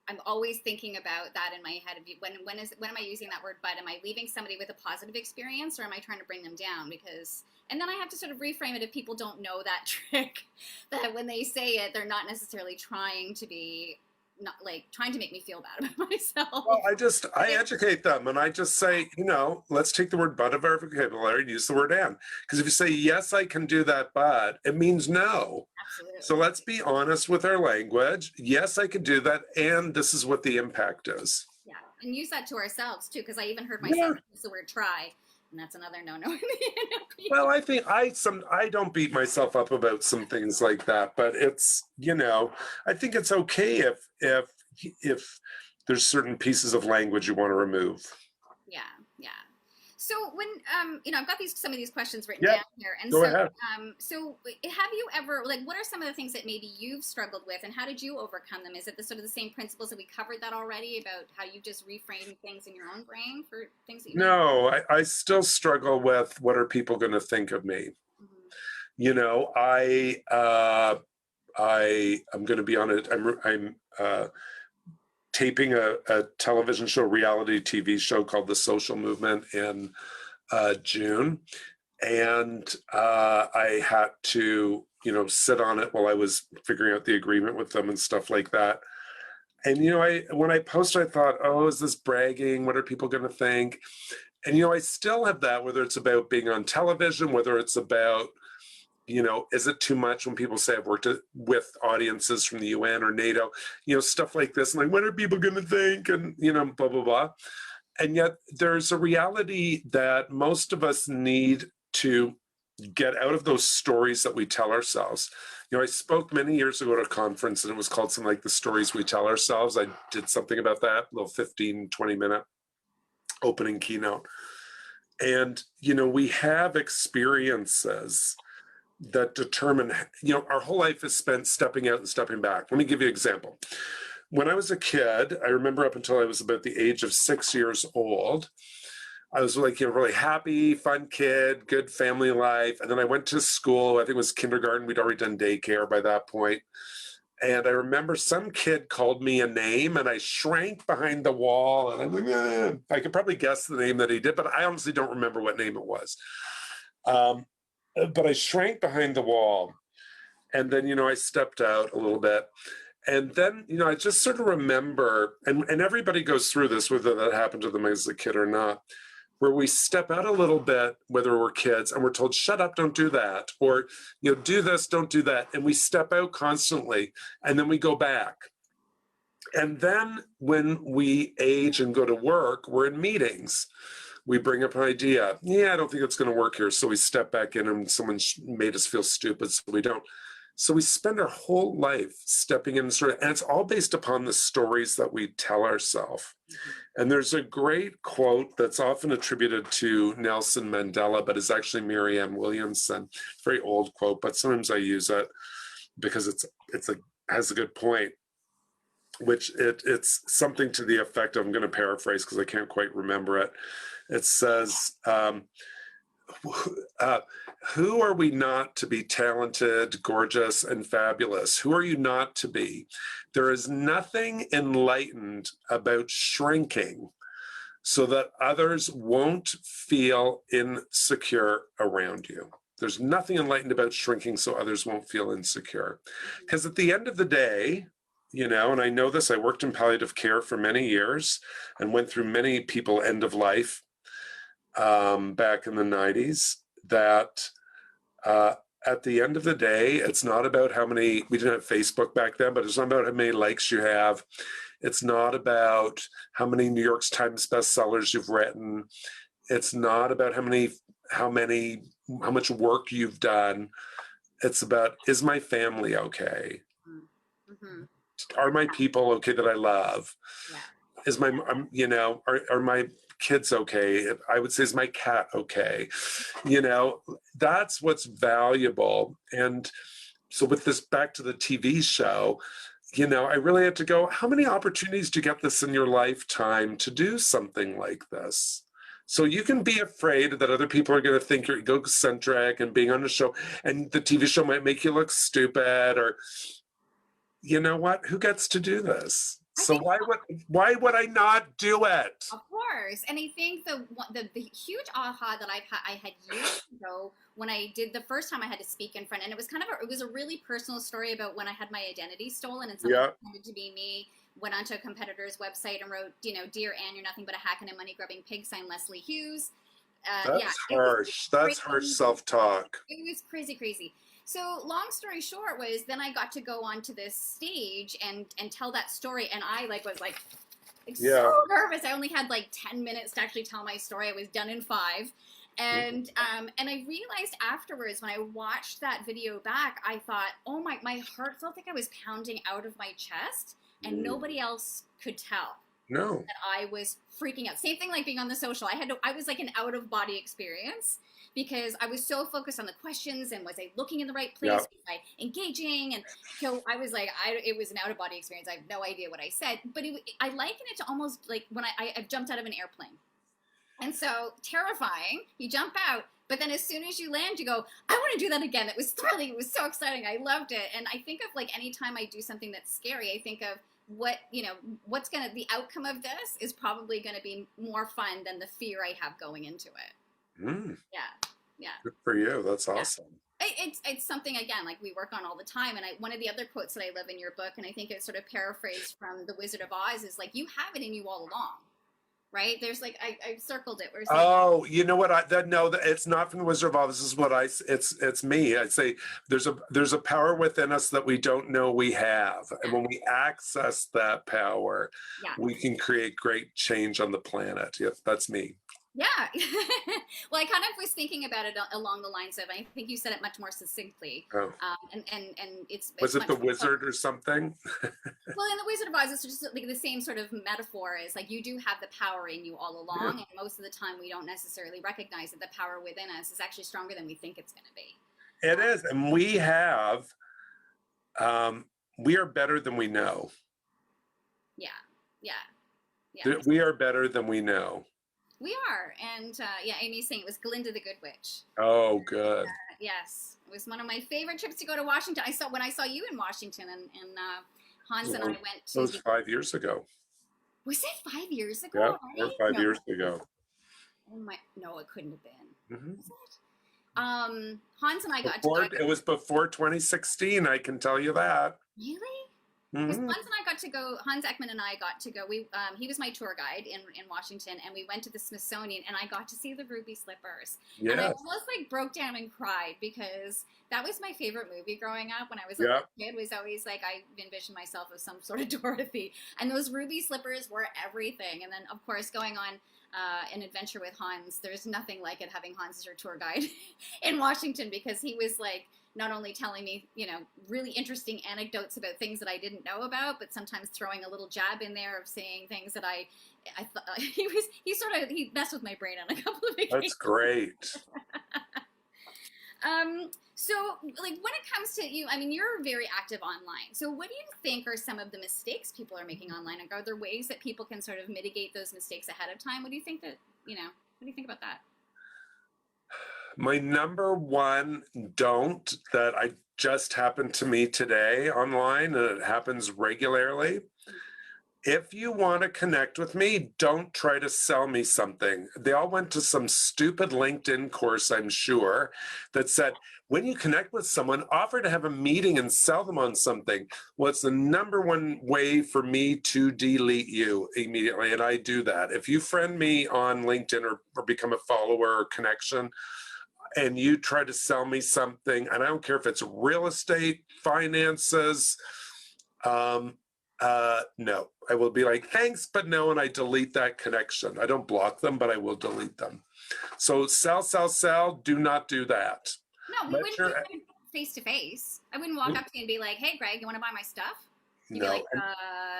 I'm always thinking about that in my head. When am I using that word but? Am I leaving somebody with a positive experience, or am I trying to bring them down? And then I have to sort of reframe it if people don't know that trick, that when they say it, they're not necessarily trying to make me feel bad about myself. Well, I educate them, and I just say, let's take the word but of our vocabulary and use the word and. Because if you say, yes, I can do that, but, it means no. Absolutely. So let's be honest with our language. Yes, I can do that, and this is what the impact is. Yeah, and use that to ourselves, too, because I even heard myself use the word try. And that's another no-no. Well, I think I don't beat myself up about some things like that, but it's, I think it's okay if there's certain pieces of language you want to remove. Yeah. So when I've got some of these questions written down here, and go ahead. So have you ever what are some of the things that maybe you've struggled with, and how did you overcome them? Is it the sort of the same principles that we covered that already about how you just reframe things in your own brain for things that you No, I still struggle with what are people going to think of me. Mm-hmm. I'm going to be on it. I'm taping a television show, reality TV show called The Social Movement in June. And I had to, sit on it while I was figuring out the agreement with them and stuff like that. And, when I posted, I thought, oh, is this bragging? What are people going to think? And, I still have that, whether it's about being on television, whether it's about, is it too much when people say I've worked with audiences from the UN or NATO, stuff like this. And like, what are people going to think? And, blah, blah, blah. And yet there's a reality that most of us need to get out of those stories that we tell ourselves. I spoke many years ago at a conference, and it was called something like The Stories We Tell Ourselves. I did something about that, a little 15, 20-minute opening keynote. And, we have experiences that determine, our whole life is spent stepping out and stepping back. Let me give you an example. When I was a kid, I remember up until I was about the age of 6 years old, I was really happy, fun kid, good family life. And then I went to school. I think it was kindergarten. We'd already done daycare by that point. And I remember some kid called me a name, and I shrank behind the wall. And I'm like, I could probably guess the name that he did, but I honestly don't remember what name it was. But I shrank behind the wall. And then, I stepped out a little bit. And then, I just sort of remember, and everybody goes through this, whether that happened to them as a kid or not, where we step out a little bit, whether we're kids, and we're told, shut up, don't do that, or, do this, don't do that. And we step out constantly, and then we go back. And then when we age and go to work, we're in meetings. We bring up an idea. Yeah, I don't think it's going to work here. So we step back in and someone made us feel stupid. So we don't. So we spend our whole life stepping in and it's all based upon the stories that we tell ourselves. And there's a great quote that's often attributed to Nelson Mandela, but is actually Marianne Williamson. Very old quote, but sometimes I use it because has a good point, which it's something to the effect of, I'm going to paraphrase because I can't quite remember it. It says, who are we not to be talented, gorgeous, and fabulous? Who are you not to be? There is nothing enlightened about shrinking so that others won't feel insecure around you. There's nothing enlightened about shrinking so others won't feel insecure. Because at the end of the day, and I know this, I worked in palliative care for many years and went through many people end of life back in the 90s, that at the end of the day, it's not about how many, we didn't have Facebook back then, but it's not about how many likes you have. It's not about how many New York Times bestsellers you've written. It's not about how much work you've done. It's about, is my family okay? Mm-hmm. Are my people okay that I love? Yeah. Is my, are my kids okay? I would say, is my cat okay? That's what's valuable. And so with this, back to the TV show, I really had to go, how many opportunities do you get this in your lifetime to do something like this? So you can be afraid that other people are going to think you're egocentric and being on a show, and the TV show might make you look stupid, or, you know what? Who gets to do this? So why would I not do it? Of course, and I think the huge aha that I had years ago when I did the first time I had to speak in front, and it was a really personal story about when I had my identity stolen and someone pretended to be me, went onto a competitor's website and wrote, "Dear Anne, you're nothing but a hack and a money grubbing pig," signed Leslie Hughes. That's harsh. That's harsh self-talk. It was crazy. So long story short was then I got to go onto this stage and tell that story, and I was so nervous. I only had 10 minutes to actually tell my story. I was done in 5. And I realized afterwards when I watched that video back, I thought, oh my heart felt like I was pounding out of my chest, and nobody else could tell. No. That I was freaking out. Same thing like being on the social. I was like an out of body experience because I was so focused on the questions and was I looking in the right place? Was I engaging? And so I was it was an out of body experience. I have no idea what I said, but I liken it to almost like when I jumped out of an airplane. And so terrifying, you jump out, but then as soon as you land, you go, I want to do that again. It was thrilling. It was so exciting. I loved it. And I think of anytime I do something that's scary, I think of the outcome of this is probably going to be more fun than the fear I have going into it. Yeah. Good for you. That's awesome. It's something, again, we work on all the time. And one of the other quotes that I love in your book, and I think it's sort of paraphrased from The Wizard of Oz, is you have it in you all along. Right? There's I circled it. Oh, you know what? It's not from The Wizard of Oz. This is what it's me. I'd say there's a power within us that we don't know we have. And when we access that power, we can create great change on the planet. Yep, that's me. Yeah. Well, I kind of was thinking about it along the lines of, I think you said it much more succinctly. Oh. And it's Was it the wizard or something? Well, in The Wizard of Oz, it's just the same sort of metaphor is you do have the power in you all along. And most of the time we don't necessarily recognize that the power within us is actually stronger than we think it's going to be. It is. And we are better than we know. Yeah. We are better than we know. We are, and Amy's saying it was Glinda the Good Witch. Oh, good. Yes, it was one of my favorite trips to go to Washington. When I saw you in Washington, and Hans and I went to. It was 5 years ago. Was it 5 years ago? Yeah, 5 years ago. Oh my! No, it couldn't have been. Mm-hmm. Was it? Hans and I got to. It was before 2016. I can tell you that. Really? Because Mhm. Hans Ekman and I got to go. He was my tour guide in Washington, and we went to the Smithsonian, and I got to see the ruby slippers, and I Yes. almost like broke down and cried because that was my favorite movie growing up. When I was a Yeah. little kid, was always like I envisioned myself as some sort of Dorothy, and those ruby slippers were everything. And then of course going on an adventure with Hans, there's nothing like it having Hans as your tour guide in Washington because he was like not only telling me, really interesting anecdotes about things that I didn't know about, but sometimes throwing a little jab in there of saying things that I thought he messed with my brain on a couple of occasions. That's great. So like when it comes to you, I mean, you're very active online. So what do you think are some of the mistakes people are making online? Are there ways that people can sort of mitigate those mistakes ahead of time? What do you think what do you think about that? My number one don't that I just happened to me today online, and it happens regularly. If you want to connect with me, don't try to sell me something. They all went to some stupid LinkedIn course, I'm sure, that said, when you connect with someone, offer to have a meeting and sell them on something. Well, it's the number one way for me to delete you immediately. And I do that. If you friend me on LinkedIn or become a follower or connection, and you try to sell me something, and I don't care if it's real estate, finances, no, I will be like, thanks, but no, and I delete that connection. I don't block them, but I will delete them. So sell, sell, sell. Do not do that. No, we Let wouldn't do your it face to face. I wouldn't walk up to you and be like, "Hey, Greg, you want to buy my stuff?" You'd be no. like,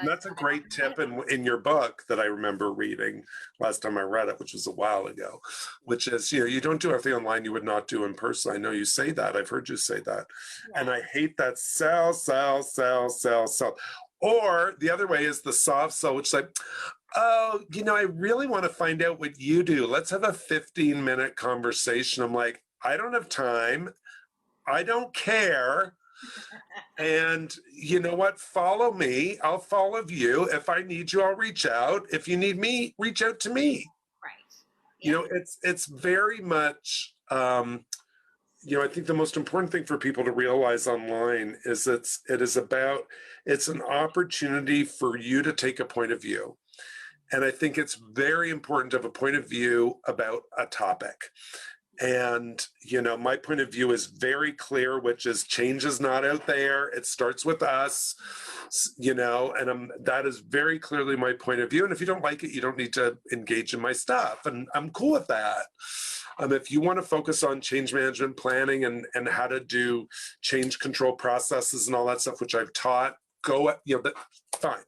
And that's a great tip in your book that I remember reading last time I read it, which was a while ago, which is, you don't do everything online you would not do in person. I know you say that. I've heard you say that. Yeah. And I hate that sell, sell, sell, sell, sell. Or the other way is the soft sell, which is like, oh, I really want to find out what you do. Let's have a 15-minute conversation. I'm like, I don't have time. I don't care. And you know what? Follow me. I'll follow you. If I need you, I'll reach out. If you need me, reach out to me. Right. Yeah. It's very much I think the most important thing for people to realize online is it's an opportunity for you to take a point of view. And I think it's very important to have a point of view about a topic. And, my point of view is very clear, which is change is not out there. It starts with us, and that is very clearly my point of view. And if you don't like it, you don't need to engage in my stuff. And I'm cool with that. If you want to focus on change management planning and how to do change control processes and all that stuff, which I've taught, fine.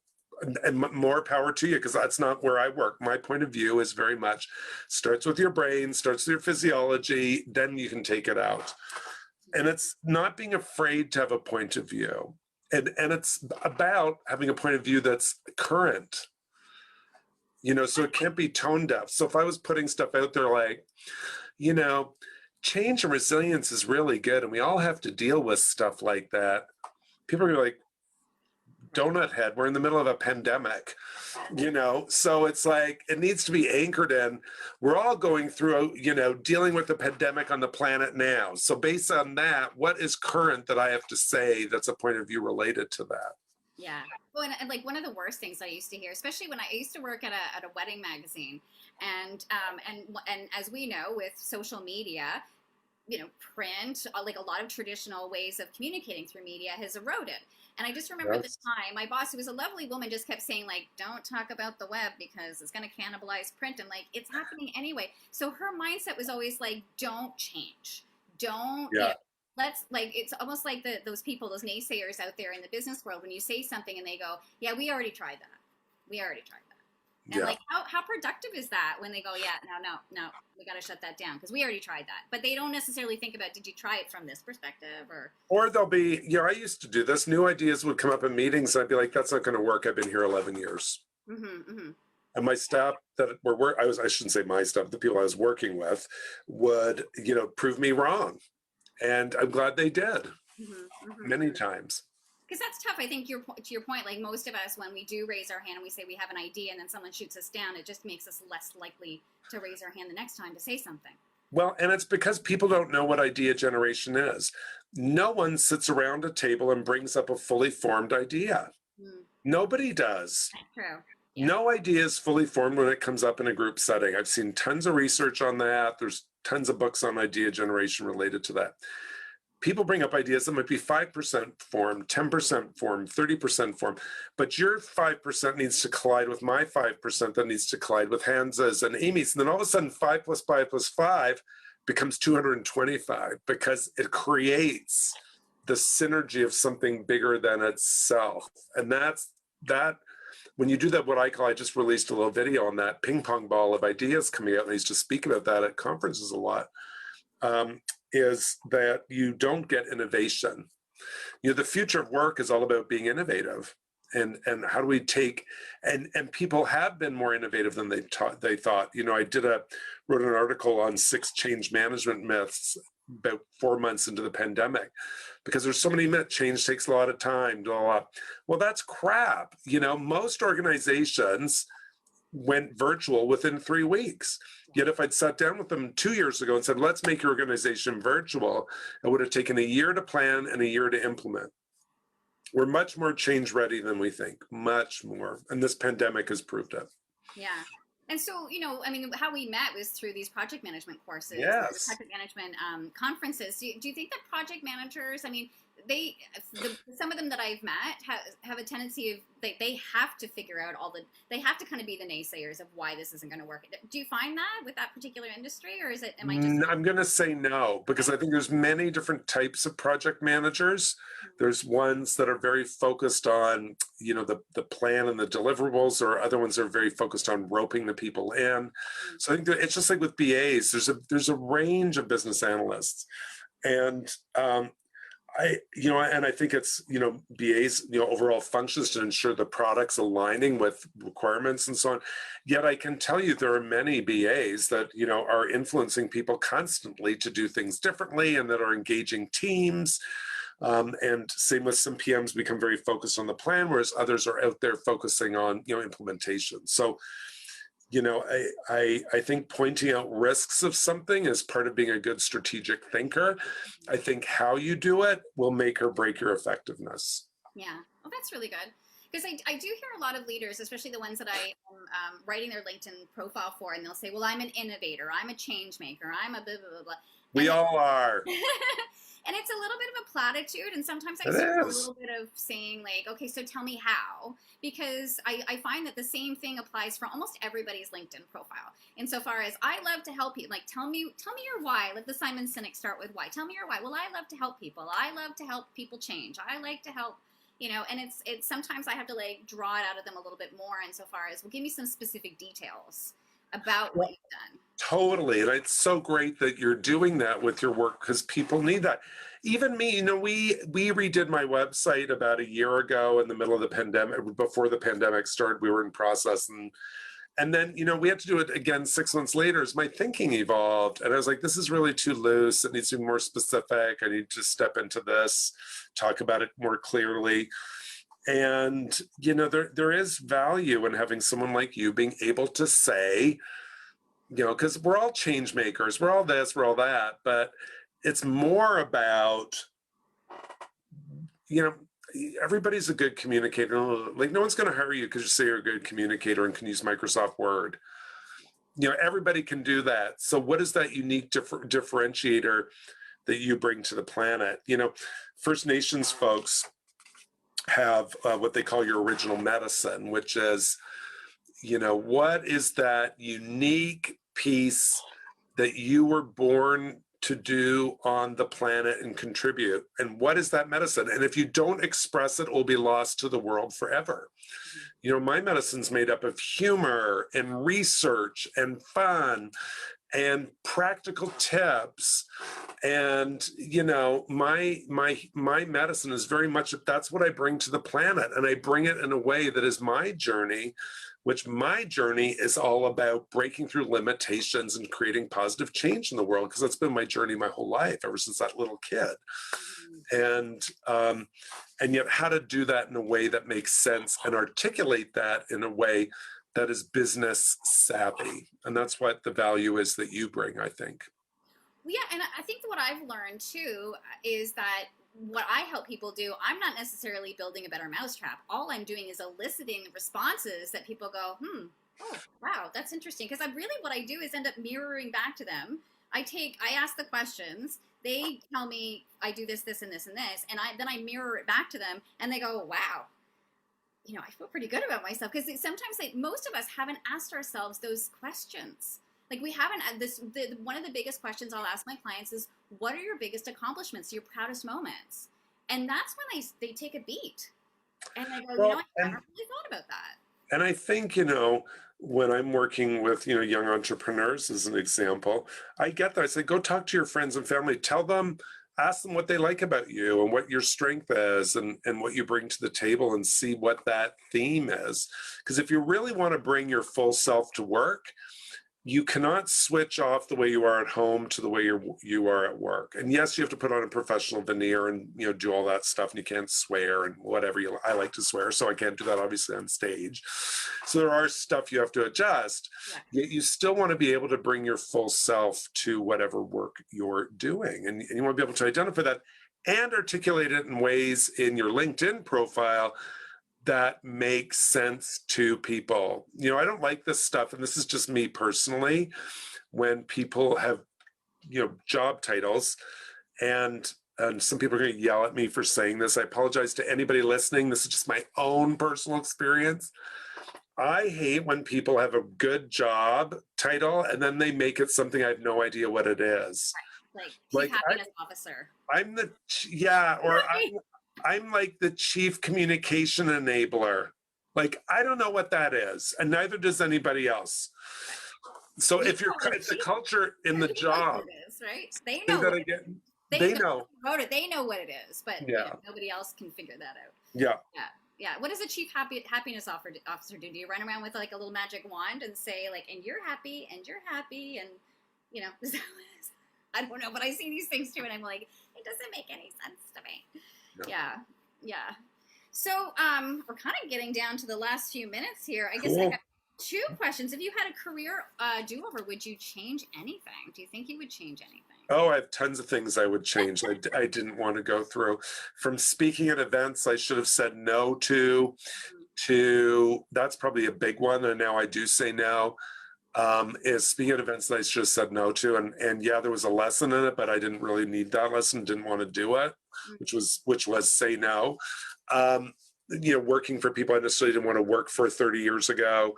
And more power to you, because that's not where I work. My point of view is very much starts with your brain, starts with your physiology, then you can take it out. And it's not being afraid to have a point of view. And it's about having a point of view that's current. So it can't be tone deaf. So if I was putting stuff out there like, change and resilience is really good, and we all have to deal with stuff like that, people are like, donut head, we're in the middle of a pandemic, so it's like it needs to be anchored in, we're all going through, dealing with the pandemic on the planet now. So based on that, what is current that I have to say that's a point of view related to that? Yeah. Well, and like one of the worst things I used to hear, especially when I used to work at a wedding magazine, and as we know with social media, print, like a lot of traditional ways of communicating through media has eroded. And I just remember at the time, my boss, who was a lovely woman, just kept saying, like, don't talk about the web because it's going to cannibalize print. And like, it's happening anyway. So her mindset was always like, don't change. Don't, let's like, it's almost like those people, those naysayers out there in the business world, when you say something and they go, yeah, we already tried that. We already tried that. And like, how productive is that when they go, yeah, no, we got to shut that down because we already tried that. But they don't necessarily think about, did you try it from this perspective? Or they'll be, I used to do this. New ideas would come up in meetings. And I'd be like, that's not going to work. I've been here 11 years. And my staff that I shouldn't say my staff, the people I was working with would, prove me wrong. And I'm glad they did many times. Because that's tough. I think to your point, like most of us, when we do raise our hand and we say we have an idea and then someone shoots us down, it just makes us less likely to raise our hand the next time to say something. Well, and it's because people don't know what idea generation is. No one sits around a table and brings up a fully formed idea. Mm, Nobody does. true. Yeah. No idea is fully formed when it comes up in a group setting. I've seen tons of research on that. There's tons of books on idea generation related to that. People bring up ideas that might be 5% formed, 10% formed, 30% formed, but your 5% needs to collide with my 5% that needs to collide with Hans's and Amy's. And then all of a sudden, 5 plus 5 plus 5 becomes 225 because it creates the synergy of something bigger than itself. And that's that. When you do that, what I call, I just released a little video on that ping pong ball of ideas coming out, and I used to speak about that at conferences a lot, is that you don't get innovation. The future of work is all about being innovative. And how do we take, and people have been more innovative than they thought. I wrote an article on 6 change management myths about 4 months into the pandemic, because there's so many myths. Change takes a lot of time, blah, blah. Well, that's crap. Most organizations went virtual within 3 weeks. Yet if I'd sat down with them 2 years ago and said, let's make your organization virtual, it would have taken a year to plan and a year to implement. We're much more change ready than we think, much more. And this pandemic has proved it. Yeah. And so, how we met was through these project management courses, Yes. project management conferences. Do you think that project managers, some of them that I've met have a tendency of, they have to figure out they have to kind of be the naysayers of why this isn't going to work. Do you find that with that particular industry, or am I just... I'm going to say no, because I think there's many different types of project managers. There's ones that are very focused on, the plan and the deliverables, or other ones that are very focused on roping the people in. So I think that it's just like with BAs, there's a range of business analysts. And I think it's, BA's, overall functions to ensure the product's aligning with requirements and so on. Yet I can tell you there are many BAs that, are influencing people constantly to do things differently, and that are engaging teams. And same with some PMs become very focused on the plan, whereas others are out there focusing on, implementation. So, I think pointing out risks of something is part of being a good strategic thinker. I think how you do it will make or break your effectiveness. Yeah, well, that's really good. Because I do hear a lot of leaders, especially the ones that I am writing their LinkedIn profile for, and they'll say, well, I'm an innovator, I'm a change maker, I'm a blah, blah, blah, blah. We all are. And it's a little bit of a platitude, and sometimes I It see a is. little bit of saying, like, okay, so tell me how, because I find that the same thing applies for almost everybody's LinkedIn profile. Insofar as I love to help people, like, tell me your why. Let the Simon Sinek start with why. Tell me your why. Well, I love to help people. I love to help people change. I like to help, and it's sometimes I have to like draw it out of them a little bit more insofar as, well, give me some specific details about what you've done. Totally. And it's so great that you're doing that with your work, because people need that. Even me, we redid my website about a year ago in the middle of the pandemic. Before the pandemic started, we were in process. And then, we had to do it again 6 months later as my thinking evolved. And I was like, this is really too loose. It needs to be more specific. I need to step into this, talk about it more clearly. And, there is value in having someone like you being able to say, because we're all change makers, we're all this, we're all that, but it's more about, everybody's a good communicator. Like, no one's going to hire you because you say you're a good communicator and can use Microsoft Word. Everybody can do that. So what is that unique differentiator that you bring to the planet? First Nations folks have what they call your original medicine, which is, what is that unique piece that you were born to do on the planet and contribute? And what is that medicine? And if you don't express it, it will be lost to the world forever. My medicine's made up of humor and research and fun and practical tips. And my medicine is very much, that's what I bring to the planet, and I bring it in a way that is my journey, which my journey is all about breaking through limitations and creating positive change in the world, because that's been my journey my whole life, ever since that little kid. And yet how to do that in a way that makes sense and articulate that in a way that is business savvy. And that's what the value is that you bring, I think. Yeah, and I think what I've learned too is that what I help people do, I'm not necessarily building a better mousetrap. All I'm doing is eliciting responses that people go, oh, wow, that's interesting. Because I'm really, what I do is end up mirroring back to them. I ask the questions. They tell me I do this, this, and this, and this, and then I mirror it back to them, and they go, wow, I feel pretty good about myself. Because sometimes most of us haven't asked ourselves those questions. Like, we haven't. One of the biggest questions I'll ask my clients is, what are your biggest accomplishments, your proudest moments? And that's when they take a beat, and they go, Well, I never really thought about that. And I think, when I'm working with, young entrepreneurs as an example, I get that. I say, go talk to your friends and family, ask them what they like about you and what your strength is and what you bring to the table, and see what that theme is. Because if you really want to bring your full self to work, you cannot switch off the way you are at home to the way you are at work. And yes, you have to put on a professional veneer and do all that stuff, and you can't swear and whatever. I like to swear, so I can't do that obviously on stage. So there are stuff you have to adjust. Yet you still want to be able to bring your full self to whatever work you're doing, and you want to be able to identify that and articulate it in ways in your LinkedIn profile that makes sense to people. I don't like this stuff, and this is just me personally, when people have, job titles, and some people are going to yell at me for saying this. I apologize to anybody listening. This is just my own personal experience. I hate when people have a good job title and then they make it something I have no idea what it is. Like happiness officer. I'm I'm like the chief communication enabler. Like, I don't know what that is, and neither does anybody else. So if it's a culture in the job, it is, right? They know. They know what it is, but nobody else can figure that out. Yeah. What does a chief happiness officer do? Do you run around with like a little magic wand and say like, and you're happy, and is that what it is? I don't know, but I see these things too, and I'm like, it doesn't make any sense to me. No. Yeah. So we're kind of getting down to the last few minutes here. I guess I have two questions. If you had a career do-over, would you change anything? Do you think you would change anything? Oh, I have tons of things I would change. I didn't want to go through. From speaking at events I should have said no to that's probably a big one, and now I do say no. Is speaking at events that I should have said no to, and there was a lesson in it, but I didn't really need that lesson, didn't want to do it, which was say no. Working for people I necessarily didn't want to work for 30 years ago.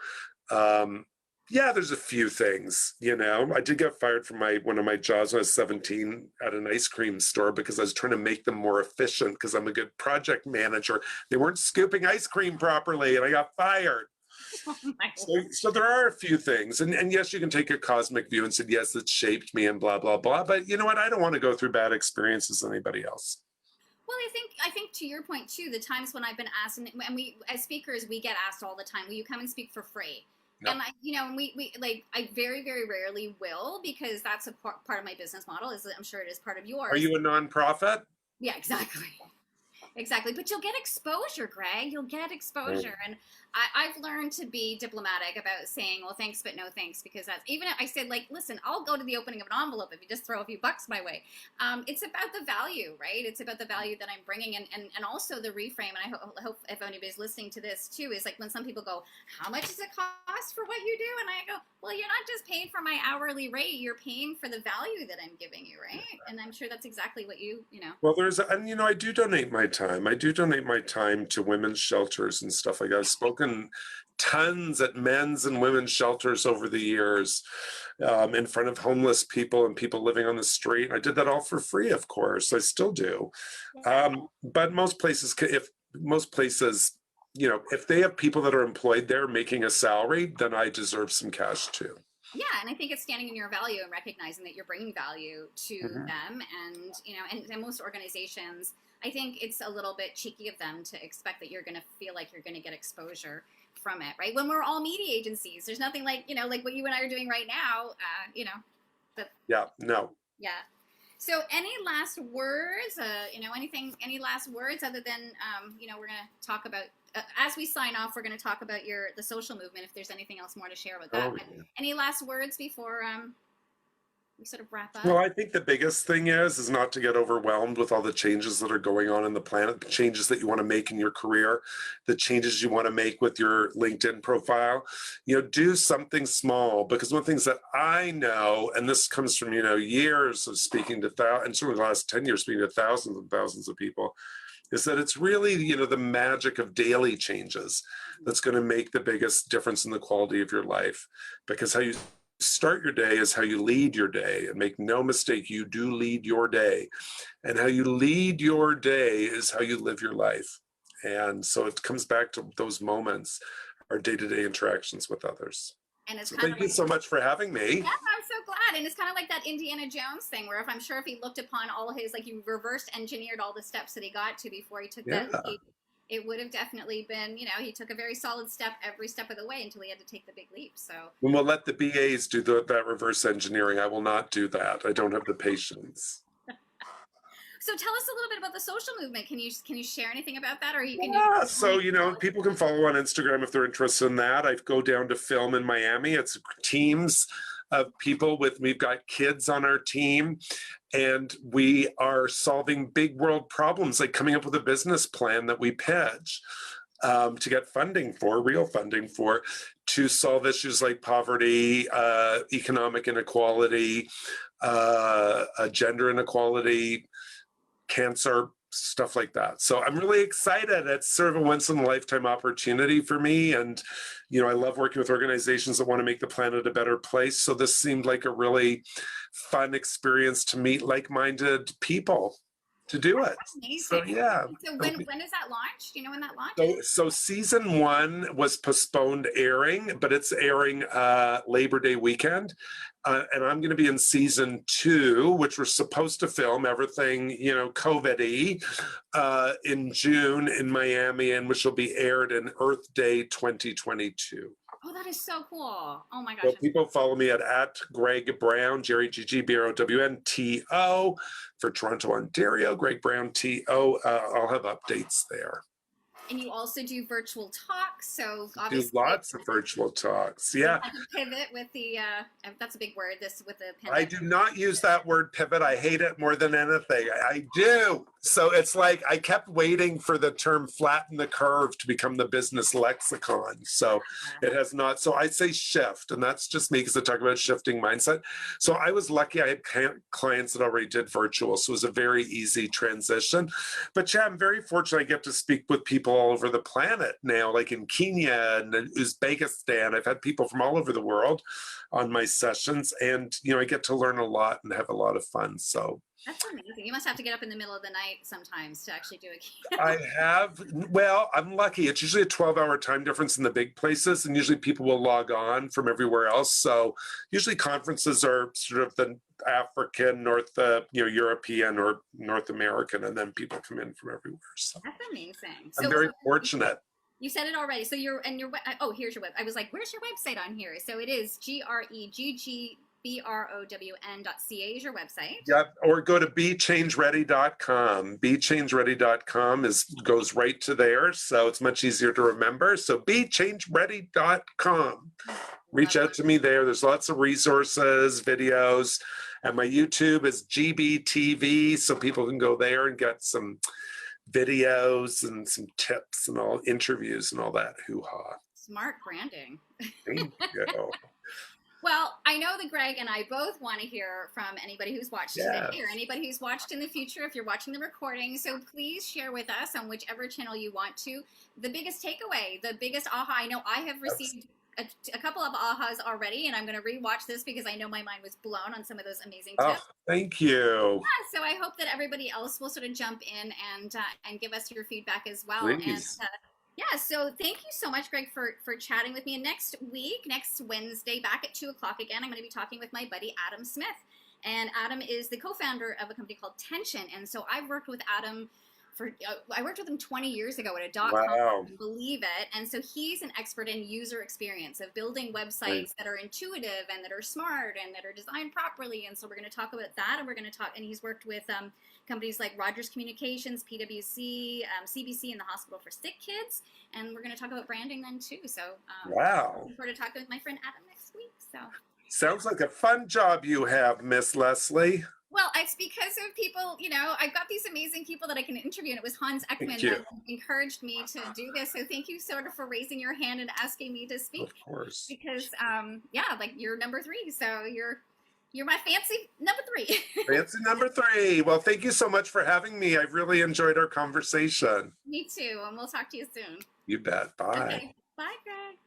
There's a few things. I did get fired from one of my jobs when I was 17 at an ice cream store because I was trying to make them more efficient because I'm a good project manager. They weren't scooping ice cream properly, and I got fired. So there are a few things, and yes, you can take a cosmic view and say, yes, it shaped me and blah, blah, blah. But you know what? I don't want to go through bad experiences as anybody else. Well, I think to your point too, the times when I've been asked, and we as speakers, we get asked all the time, will you come and speak for free? Yep. And I very, very rarely will, because that's a part of my business model. I'm sure it is part of yours. Are you a nonprofit? Yeah, exactly. But you'll get exposure, Greg. You'll get exposure. And I've learned to be diplomatic about saying, well, thanks, but no thanks, because that's, even if I said, like, listen, I'll go to the opening of an envelope if you just throw a few bucks my way. It's about the value, right? It's about the value that I'm bringing, and also the reframe. And I hope if anybody's listening to this too, is like when some people go, how much does it cost for what you do? And I go, well, you're not just paying for my hourly rate, you're paying for the value that I'm giving you, right? And I'm sure that's exactly what you know. Well, I do donate my time. I do donate my time to women's shelters and stuff like that. I've spoken tons at men's and women's shelters over the years, in front of homeless people and people living on the street. I did that all for free, of course. I still do. But most places, if they have people that are employed there making a salary, then I deserve some cash too. Yeah, and I think it's standing in your value and recognizing that you're bringing value to them, and most organizations, I think it's a little bit cheeky of them to expect that you're going to feel like you're going to get exposure from it, right? When we're all media agencies, there's nothing like what you and I are doing right now, No. Yeah. So any last words, any last words other than, we're going to talk about, as we sign off, we're going to talk about the social movement, if there's anything else more to share about that. Any last words before we sort of wrap Well, up? I think the biggest thing is not to get overwhelmed with all the changes that are going on in the planet, the changes that you want to make in your career, the changes you want to make with your LinkedIn profile. Do something small, because one of the things that I know, and this comes from, years of speaking to thousands, and certainly the last 10 years speaking to thousands and thousands of people, is that it's really, the magic of daily changes that's going to make the biggest difference in the quality of your life. Because how you start your day is how you lead your day. And make no mistake, you do lead your day. And how you lead your day is how you live your life. And so it comes back to those moments, our day-to-day interactions with others. And it's So kind thank of you like, so much for having me. yeah, I'm so glad. And it's kind of like that Indiana Jones thing where I'm sure if he looked upon all his, like, you reversed engineered all the steps that he got to before he took Yeah. that leap, it would have definitely been, he took a very solid step every step of the way until he had to take the big leap. So, And we'll let the BAs do that reverse engineering. I will not do that. I don't have the patience. so tell us a little bit about the social movement. Can you share anything about that, or you can Yeah, so people can follow on Instagram if they're interested in that. I go down to film in Miami. It's teams of people we've got kids on our team, and we are solving big world problems, like coming up with a business plan that we pitch to get real funding for, to solve issues like poverty, economic inequality, gender inequality, cancer, stuff like that. So I'm really excited. It's sort of a once in a lifetime opportunity for me. And, I love working with organizations that want to make the planet a better place. So this seemed like a really fun experience to meet like-minded people to do it. amazing. So yeah. So when is that launched? Do you know when that launches? So season 1 was postponed airing, but it's airing Labor Day weekend. And I'm going to be in season 2, which we're supposed to film everything, COVID-y, in June in Miami, and which will be aired in Earth Day 2022. Oh, that is so cool. Oh my gosh. So people follow me at Gregg Brown, GreggBrownTO for Toronto, Ontario, Gregg Brown TO. I'll have updates there. And you also do virtual talks, so obviously Do lots of virtual talks. Yeah. Pivot with the that's a big word. This with the pivot. I do not use that word pivot. I hate it more than anything. I do. So it's like I kept waiting for the term flatten the curve to become the business lexicon. So it has not. So I say shift, and that's just me because I talk about shifting mindset. So I was lucky. I had clients that already did virtual, so it was a very easy transition. But yeah, I'm very fortunate. I get to speak with people all over the planet now, like in Kenya and Uzbekistan. I've had people from all over the world on my sessions, and I get to learn a lot and have a lot of fun. So that's amazing. You must have to get up in the middle of the night sometimes to actually do a keynote. I have. Well, I'm lucky. It's usually a 12-hour time difference in the big places, and usually people will log on from everywhere else. So usually conferences are sort of the African, European or North American, and then people come in from everywhere. So that's amazing. I'm very fortunate. You said it already. So here's your web. I was like, where's your website on here? So it is GreggBrown.ca is your website. Yep. Or go to BeChangeReady.com. BeChangeReady.com goes right to there. So it's much easier to remember. So BeChangeReady.com. Reach out to me there. There's lots of resources, videos, and my YouTube is GBTV. So people can go there and get some videos and some tips and all interviews and all that hoo-ha. Smart branding. Thank you. Well, I know that Gregg and I both want to hear from anybody who's watched today or anybody who's watched in the future if you're watching the recording. So please share with us on whichever channel you want to the biggest takeaway, the biggest aha. I know I have received a couple of ahas already, and I'm going to rewatch this because I know my mind was blown on some of those amazing tips. Oh, thank you. Yeah, so I hope that everybody else will sort of jump in and give us your feedback as well. Please. And yeah, so thank you so much, Gregg, for chatting with me. And next Wednesday, back at 2 o'clock again, I'm going to be talking with my buddy Adam Smith. And Adam is the co-founder of a company called Tension. And so I've worked with Adam I worked with him 20 years ago at a .com. Wow. Believe it. And so he's an expert in user experience of building websites that are intuitive and that are smart and that are designed properly. And so we're going to talk about that, and we're going to talk. And he's worked with companies like Rogers Communications, PwC, CBC, and the Hospital for Sick Kids. And we're going to talk about branding then too. So wow. looking forward to talking with my friend Adam next week. So Sounds like a fun job you have, Miss Leslie. Well, it's because of people, I've got these amazing people that I can interview, and it was Hans Thank Ekman you. that encouraged me to do this. So thank you sort of for raising your hand and asking me to speak. Of course. Because, like you're number 3, so you're my fancy number 3. Fancy number 3. Well, thank you so much for having me. I've really enjoyed our conversation. Me too, and we'll talk to you soon. You bet. Bye. Okay. Bye, Greg.